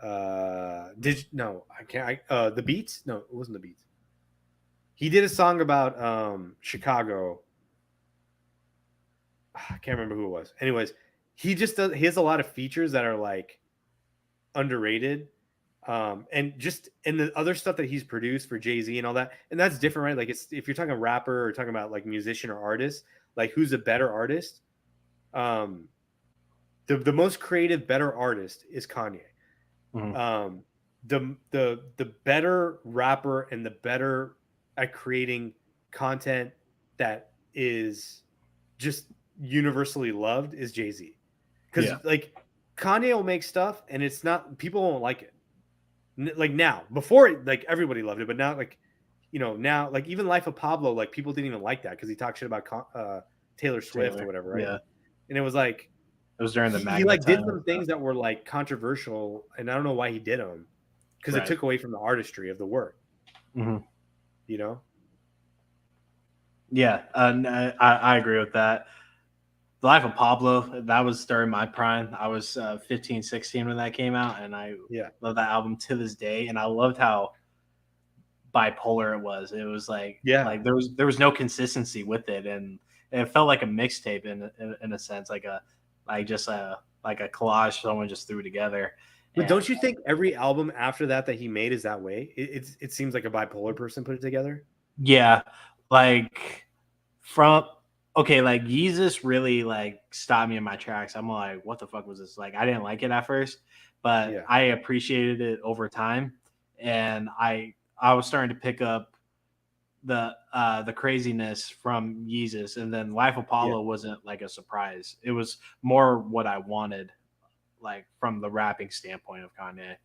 The Beats? No, it wasn't the Beats. He did a song about Chicago. I can't remember who it was. Anyways, he has a lot of features that are like underrated. And the other stuff that he's produced for Jay-Z and all that, and that's different, right? Like if you're talking rapper or talking about like musician or artist, like who's a better artist? The most creative, better artist is Kanye. Mm-hmm. The better rapper and the better at creating content that is just universally loved is Jay-Z. Because like Kanye will make stuff and it's not, people won't like it. Like now, before like everybody loved it, but now like, you know, now like even Life of Pablo, like people didn't even like that because he talked shit about Taylor Swift or whatever, right? Yeah. And it was like, it was during the he like did some things that were like controversial, and I don't know why he did them, because it took away from the artistry of the work. Mm-hmm. You know? Yeah, I agree with that. The Life of Pablo, that was during my prime. I was 15, 16 when that came out, and I love that album to this day. And I loved how bipolar it was. It was like there was no consistency with it, and it felt like a mixtape in a sense, like a collage someone just threw together. But don't you think every album after that he made is that way? It seems like a bipolar person put it together. Yeah, like like Yeezus really like stopped me in my tracks. I'm like, what the fuck was this? Like, I didn't like it at first, but I appreciated it over time, and I was starting to pick up the craziness from Yeezus, and then Life of Pablo wasn't like a surprise. It was more what I wanted, like from the rapping standpoint of Kanye.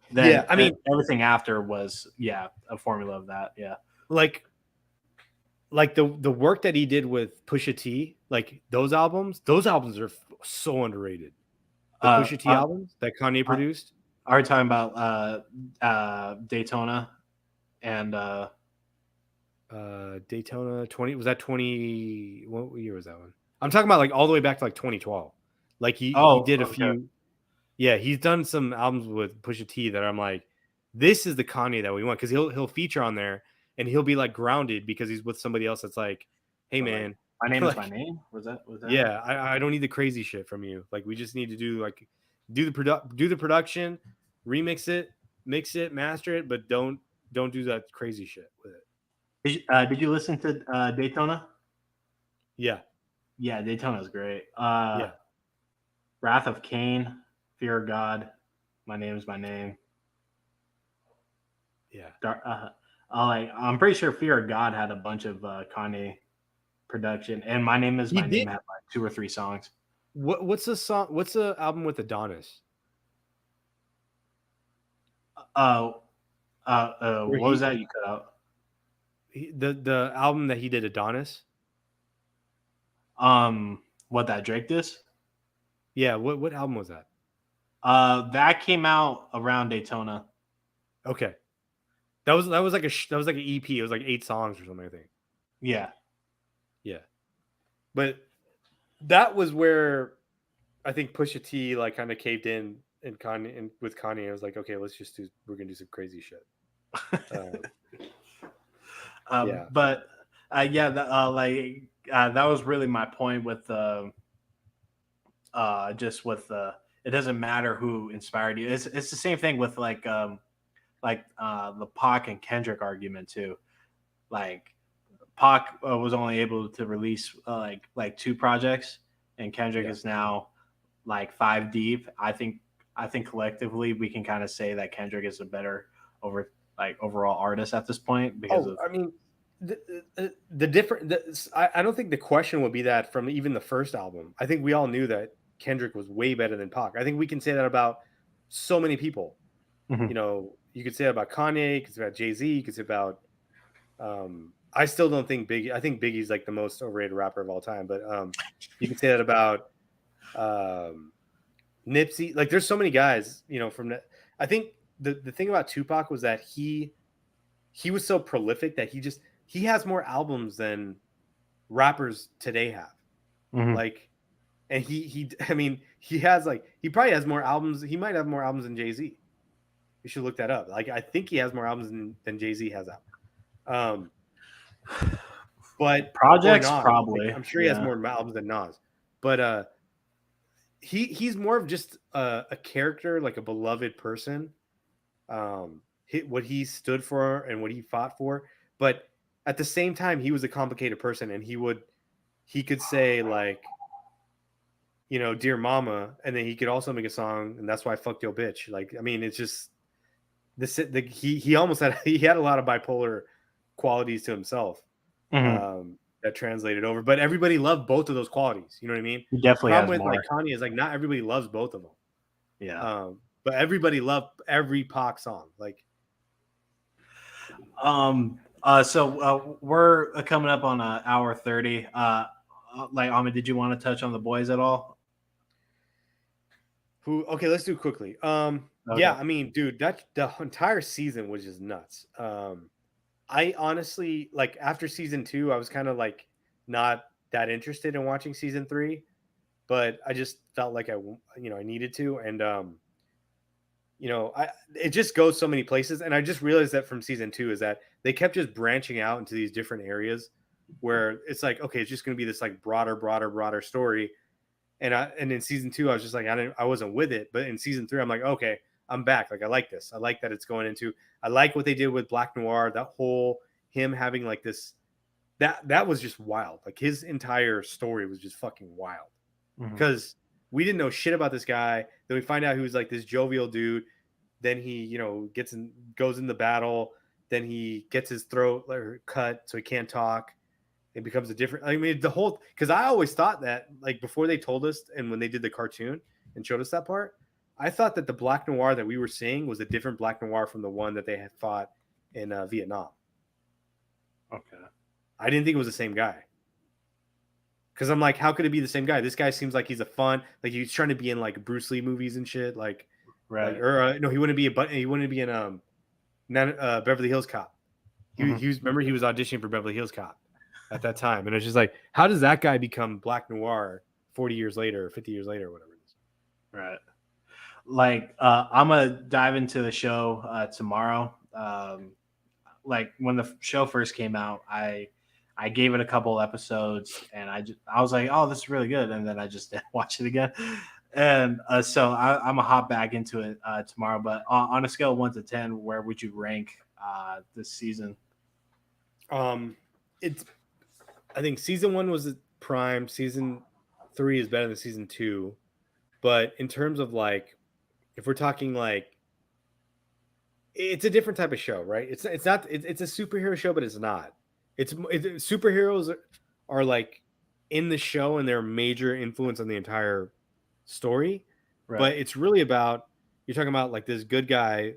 Then, I mean, everything after was a formula of that. Yeah, like the work that he did with Pusha T, like those albums are so underrated. The Pusha T albums that Kanye produced. Are we talking about Daytona and Daytona 20? Was that 20? What year was that one? I'm talking about like all the way back to like 2012. Like he did a few. Yeah, he's done some albums with Pusha T that I'm like, this is the Kanye that we want, because he'll feature on there. And he'll be like grounded because he's with somebody else that's like, hey, man. My name is my name? Was that? Yeah, I don't need the crazy shit from you. Like, we just need to do the production, remix it, mix it, master it, but don't do that crazy shit with it. Did you listen to Daytona? Yeah. Yeah, Daytona's great. Wrath of Cain, Fear of God, My Name is My Name. Yeah. I'm pretty sure Fear of God had a bunch of Kanye production, and My Name is My Name had like 2 or 3 songs. What's the song? What's the album with Adonis? What was that you cut out? The album that he did, Adonis. What that Drake did? Yeah, what album was that? That came out around Daytona. Okay, that was like that was like an EP. It was like 8 songs or something, I think. Yeah. Yeah, but that was where I think Pusha T like kind of caved in and Kanye and with Kanye. I was like, okay, we're gonna do some crazy shit. Yeah. But yeah, that was really my point with just with it doesn't matter who inspired you. It's the same thing with the Pac and Kendrick argument too. Like Pac was only able to release like 2 projects, and Kendrick is now like 5 deep. I think collectively we can kind of say that Kendrick is a better overall artist at this point because I mean, the different. I don't think the question would be that from even the first album. I think we all knew that Kendrick was way better than Pac. I think we can say that about so many people. Mhm. You know, you could say that about Kanye. You could say about Jay-Z. You could say about. I still don't think Biggie. I think Biggie's like the most overrated rapper of all time. But you could say that about Nipsey. Like, there's so many guys. You know, from that. I think the thing about Tupac was that he was so prolific that he has more albums than rappers today have. Mhm. Like, and I mean, he probably has more albums. He might have more albums than Jay-Z. You should look that up. Like, I think he has more albums than Jay-Z has out. But projects Nas, probably. like, I'm sure he has more albums than Nas. But he's more of just a character, like a beloved person. What he stood for and what he fought for, but at the same time, he was a complicated person, and he could say like, you know, "Dear Mama," and then he could also make a song, and that's why I fucked your bitch. Like, I mean, it's just he almost had a lot of bipolar qualities to himself. That translated over, but everybody loved both of those qualities. You know what I mean? He definitely Problem has with more. like Kanye is like not everybody loves both of them. Yeah. But everybody loved every Pac song. Like, so we're coming up on hour 30. Like, Amit, did you want to touch on the boys at all? Okay, let's do it quickly. Okay. Yeah, I mean, dude, that the entire season was just nuts. I honestly, like, after season 2, I was kind of like not that interested in watching season 3, but I just felt like I needed to, and it just goes so many places, and I just realized that from season 2 is that they kept just branching out into these different areas where it's like, okay, it's just going to be this like broader story. And in season 2, I was just like, I wasn't with it. But in season 3, I'm like, okay, I'm back. Like, I like this. I like that it's going into. I like what they did with Black Noir. That whole him having like this. That was just wild. Like, his entire story was just fucking wild. Because we didn't know shit about this guy. Then we find out he was like this jovial dude. Then he, goes in the battle. Then he gets his throat cut so he can't talk. It becomes a different. I mean, the whole, because I always thought that, like, before they told us and when they did the cartoon and showed us that part, I thought that the Black Noir that we were seeing was a different Black Noir from the one that they had fought in Vietnam. Okay. I didn't think it was the same guy. Because I'm like, how could it be the same guy? This guy seems like he's he's trying to be in like Bruce Lee movies and shit. Like, right. No, he wouldn't be in Beverly Hills Cop. He was auditioning for Beverly Hills Cop at that time, and it's just like, how does that guy become Black Noir 40 years later or 50 years later or whatever it is? Right. Like, I'm gonna dive into the show tomorrow. Like, when the show first came out, I gave it a couple episodes, and I was like, oh, this is really good, and then I just didn't watch it again. And so I'm gonna hop back into it tomorrow. But on a scale of 1 to 10, where would you rank this season? I think season 1 was prime. Season 3 is better than season 2. But in terms of like, if we're talking like, it's a different type of show, right? It's a superhero show, but it's not. Superheroes are like in the show and they're a major influence on the entire story. Right. But it's really about, you're talking about like this good guy,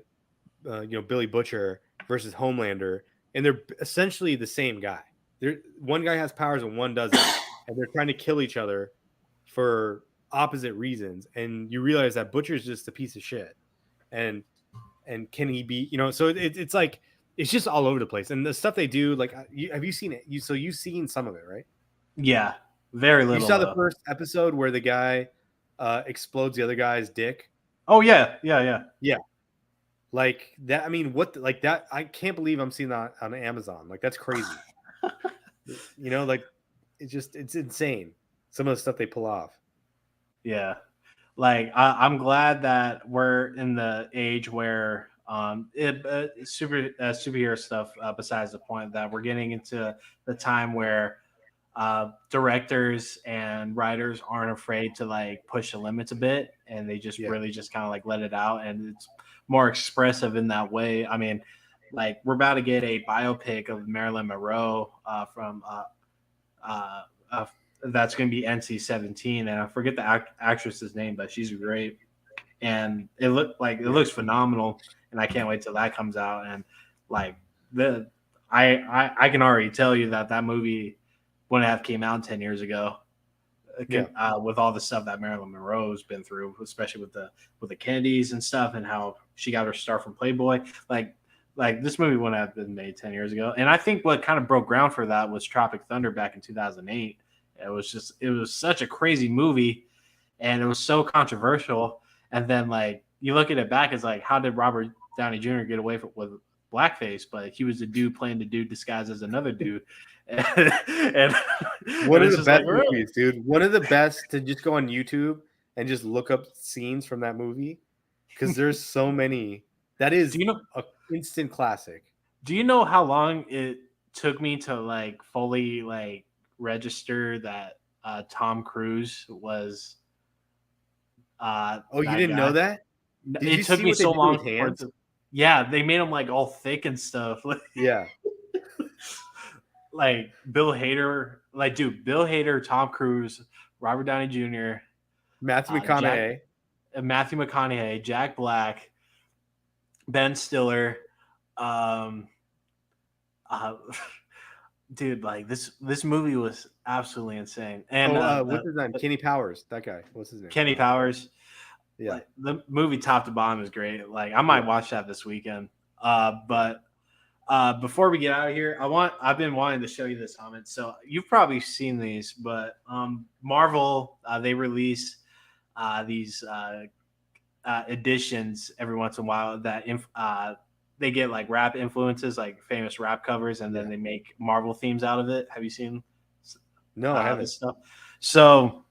Billy Butcher versus Homelander, and they're essentially the same guy. One guy has powers and one doesn't, and they're trying to kill each other for opposite reasons, and you realize that Butcher's just a piece of shit, and can he be, so it's like it's just all over the place, and the stuff they do, like, have you seen it? You've seen some of it, right? Yeah, very little. You saw though. the first episode where the guy explodes the other guy's dick. Oh yeah. Like that. I mean, like that? I can't believe I'm seeing that on Amazon. Like that's crazy. Like it's insane. Some of the stuff they pull off. Yeah, like I'm glad that we're in the age where superhero stuff. Besides the point that we're getting into the time where directors and writers aren't afraid to like push the limits a bit, and they just really just kind of like let it out, and it's more expressive in that way. I mean, like we're about to get a biopic of Marilyn Monroe from that's going to be NC-17, and I forget the actress's name, but she's great, and it looks phenomenal, and I can't wait till that comes out. And like I can already tell you that movie wouldn't have came out 10 years ago. With all the stuff that Marilyn Monroe's been through, especially with the Kennedys and stuff, and how she got her start from Playboy. Like this movie wouldn't have been made 10 years ago. And I think what kind of broke ground for that was Tropic Thunder back in 2008. It was such a crazy movie, and it was so controversial. And then like you look at it back, it's like, how did Robert Downey Jr. get away with blackface? But he was the dude playing the dude disguised as another dude. and one of the best movies, dude. One of the best to just go on YouTube and just look up scenes from that movie, because there's so many. That is an instant classic. Do you know how long it took me to like fully like register that Tom Cruise was you didn't know that? It took me so long. Yeah, they made him like all thick and stuff. Yeah. Like Bill Hader, Bill Hader, Tom Cruise, Robert Downey Jr., Matthew McConaughey, Jack Black, Ben Stiller, dude, like this movie was absolutely insane. And what's his name? Kenny Powers, that guy. What's his name? Kenny Powers. Yeah, like, the movie top to bottom is great. Like I might watch that this weekend. But before we get out of here, I've been wanting to show you this, Amit. So you've probably seen these, but Marvel they release these editions every once in a while that they get like rap influences, like famous rap covers, and then they make Marvel themes out of it. Have you seen? No, I haven't. This stuff. So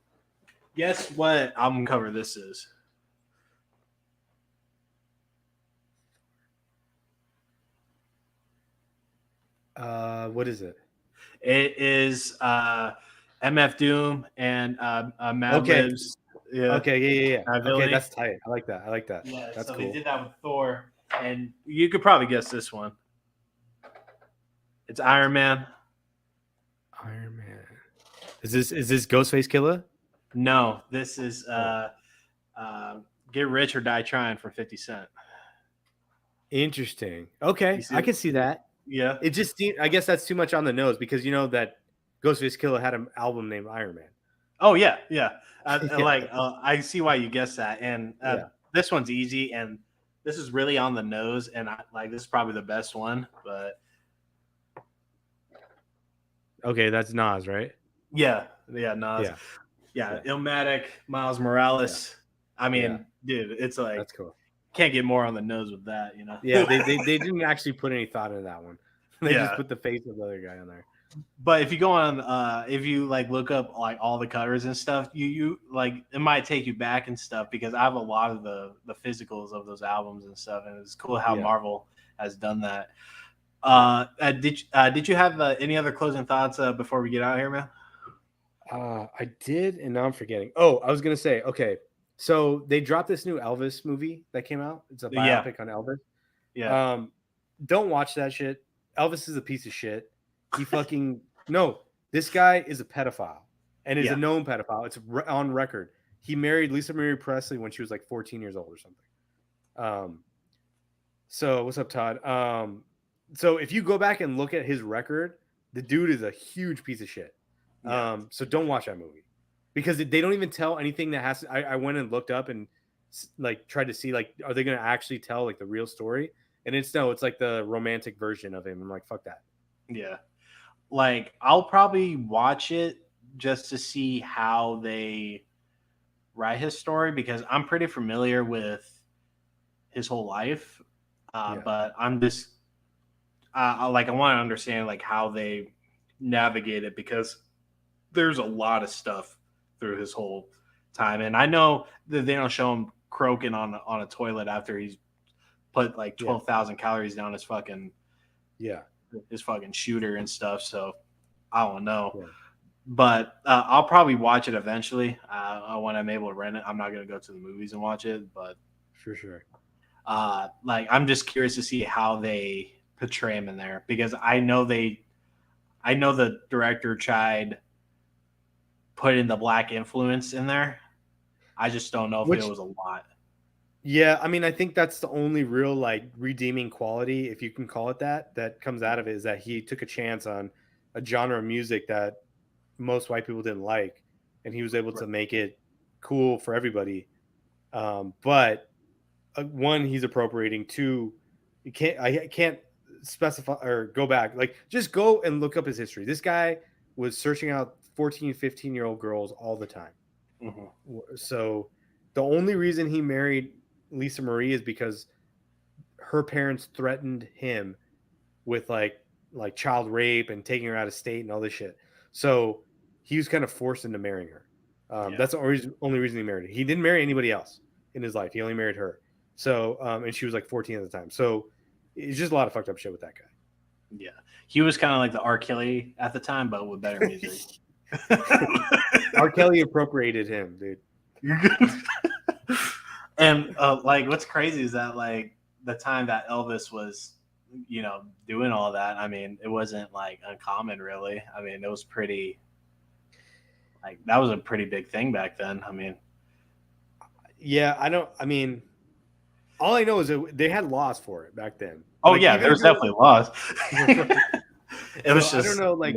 guess what album cover this is? What is it? It is MF Doom and Mad Libs. Yeah. Okay, yeah. Okay, that's tight. I like that. Yeah, that's so cool. They did that with Thor, and you could probably guess this one. It's Iron Man. Iron Man. Is this Ghostface Killer? No, this is Get Rich or Die Trying for 50 Cent. Interesting. Okay, I can see that. Yeah. It just, I guess that's too much on the nose, because you know that Ghostface Killer had an album named Iron Man. Oh yeah. I see why you guessed that, and this one's easy, and this is really on the nose, and this is probably the best one, but okay, that's Nas, right? Yeah, Nas. Yeah. Illmatic, Miles Morales. I mean, dude, it's like that's cool. Can't get more on the nose with that, you know. Yeah, they didn't actually put any thought into that one. They just put the face of the other guy on there. But if you go on, if you like look up like all the covers and stuff, you like it might take you back and stuff, because I have a lot of the physicals of those albums and stuff, and it's cool how Marvel has done that. Did you have any other closing thoughts before we get out of here, man? I did, and now I'm forgetting. Oh, I was gonna say, okay, so they dropped this new Elvis movie that came out. It's a biopic on Elvis. Yeah. Don't watch that shit. Elvis is a piece of shit. He fucking no. This guy is a pedophile, and is a known pedophile. It's on record. He married Lisa Marie Presley when she was like 14 years old or something. So what's up, Todd? So if you go back and look at his record, the dude is a huge piece of shit. So don't watch that movie. because they don't even tell anything that has. I went and looked up and like tried to see like, are they going to actually tell like the real story? And it's like the romantic version of him. I'm like, fuck that. Yeah. Like, I'll probably watch it just to see how they write his story, because I'm pretty familiar with his whole life. But I'm just, I want to understand like how they navigate it, because there's a lot of stuff through his whole time. And I know that they don't show him croaking on a toilet after he's put like 12,000 calories down his fucking shooter and stuff. So I don't know. Yeah. But I'll probably watch it eventually when I'm able to rent it. I'm not going to go to the movies and watch it, but for sure. Like, I'm just curious to see how they portray him in there, because I know the director tried putting the black influence in there. I just don't know if it was a lot. Yeah, I mean, I think that's the only real like redeeming quality, if you can call it that comes out of it, is that he took a chance on a genre of music that most white people didn't like, and he was able to make it cool for everybody. But one, he's appropriating. Two, I can't specify or go back. Like, just go and look up his history. This guy was searching out 14, 15-year-old girls all the time. Mm-hmm. So the only reason he married Lisa Marie is because her parents threatened him with like child rape and taking her out of state and all this shit. So he was kind of forced into marrying her. That's the only reason he married her. He didn't marry anybody else in his life. He only married her. So, and she was like 14 at the time. So it's just a lot of fucked up shit with that guy. Yeah. He was kind of like the R. Kelly at the time, but with better music. R. Kelly appropriated him, dude. And like, what's crazy is that like the time that Elvis was, doing all that, I mean, it wasn't like uncommon, really. I mean, it was pretty, like, that was a pretty big thing back then. I mean, yeah, I mean, all I know is that they had laws for it back then. Oh, like, yeah, there's definitely laws. It was just, I don't know, like,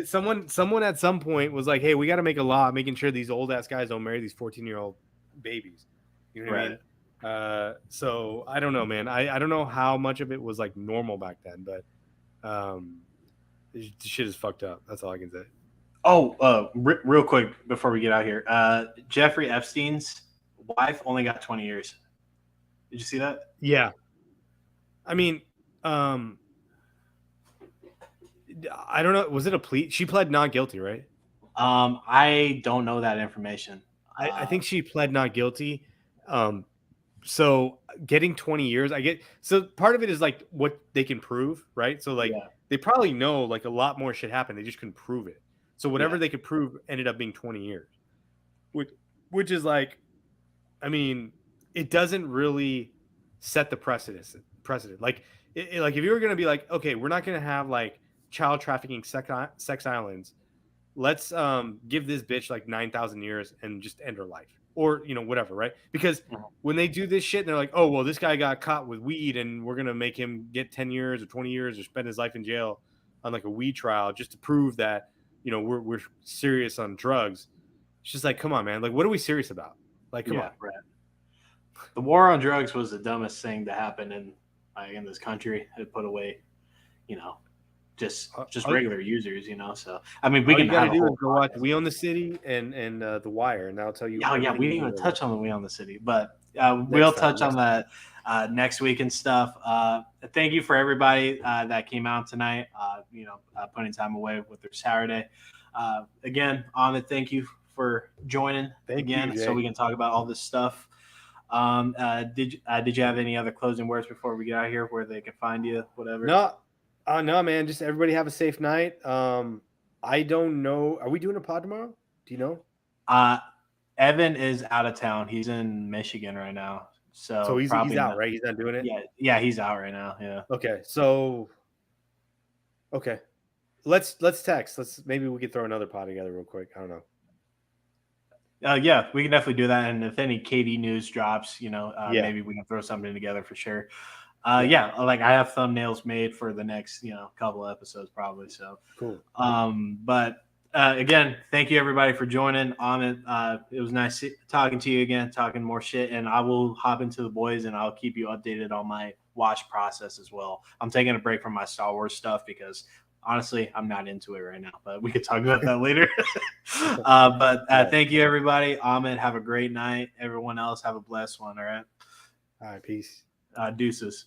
someone at some point was like, hey, we got to make a law making sure these old ass guys don't marry these 14-year-old babies. You know what I mean? So I don't know, man. I don't know how much of it was like normal back then, but the shit is fucked up. That's all I can say. Oh, real quick before we get out here, Jeffrey Epstein's wife only got 20 years. Did you see that? Yeah. I mean, I don't know. Was it a plea? She pled not guilty, right? I don't know that information. I think she pled not guilty. So getting 20 years, so part of it is like what they can prove, right? So like they probably know like a lot more shit happened. They just couldn't prove it. So whatever they could prove ended up being 20 years, which is like, I mean, it doesn't really set the precedent. Like, like if you were going to be like, okay, we're not going to have like child trafficking sex islands. Let's give this bitch like 9,000 years and just end her life, or whatever, right? Because when they do this shit, they're like, oh well, this guy got caught with weed, and we're gonna make him get 10 years or 20 years or spend his life in jail on like a weed trial just to prove that we're serious on drugs. It's just like, come on, man. Like, what are we serious about? Like, come on. Right. The war on drugs was the dumbest thing to happen in this country. It put away, just regular users, So I mean, we can have do is go watch We Own the City and The Wire, and that'll tell you. Oh yeah, we didn't even touch on the We Own the City, but we'll touch on that next week and stuff. Thank you for everybody that came out tonight. Putting time away with their Saturday. Again, Amit, thank you for joining again, so we can talk about all this stuff. Did you have any other closing words before we get out of here, where they can find you, whatever? No, man. Just everybody have a safe night. I don't know. Are we doing a pod tomorrow? Do you know? Evan is out of town. He's in Michigan right now. So he's out, right? He's not doing it? Yeah, he's out right now. Yeah. Okay. So let's text. Maybe we could throw another pod together real quick. I don't know. Yeah, we can definitely do that. And if any KD news drops, maybe we can throw something together for sure. Like I have thumbnails made for the next, couple episodes probably. So cool. But Again, thank you everybody for joining. Amit, it was nice talking to you again, talking more shit, and I will hop into the boys and I'll keep you updated on my watch process as well. I'm taking a break from my Star Wars stuff because honestly, I'm not into it right now, but we could talk about that later. Thank you everybody. Amit, have a great night. Everyone else, have a blessed one. All right. All right. Peace. Deuces.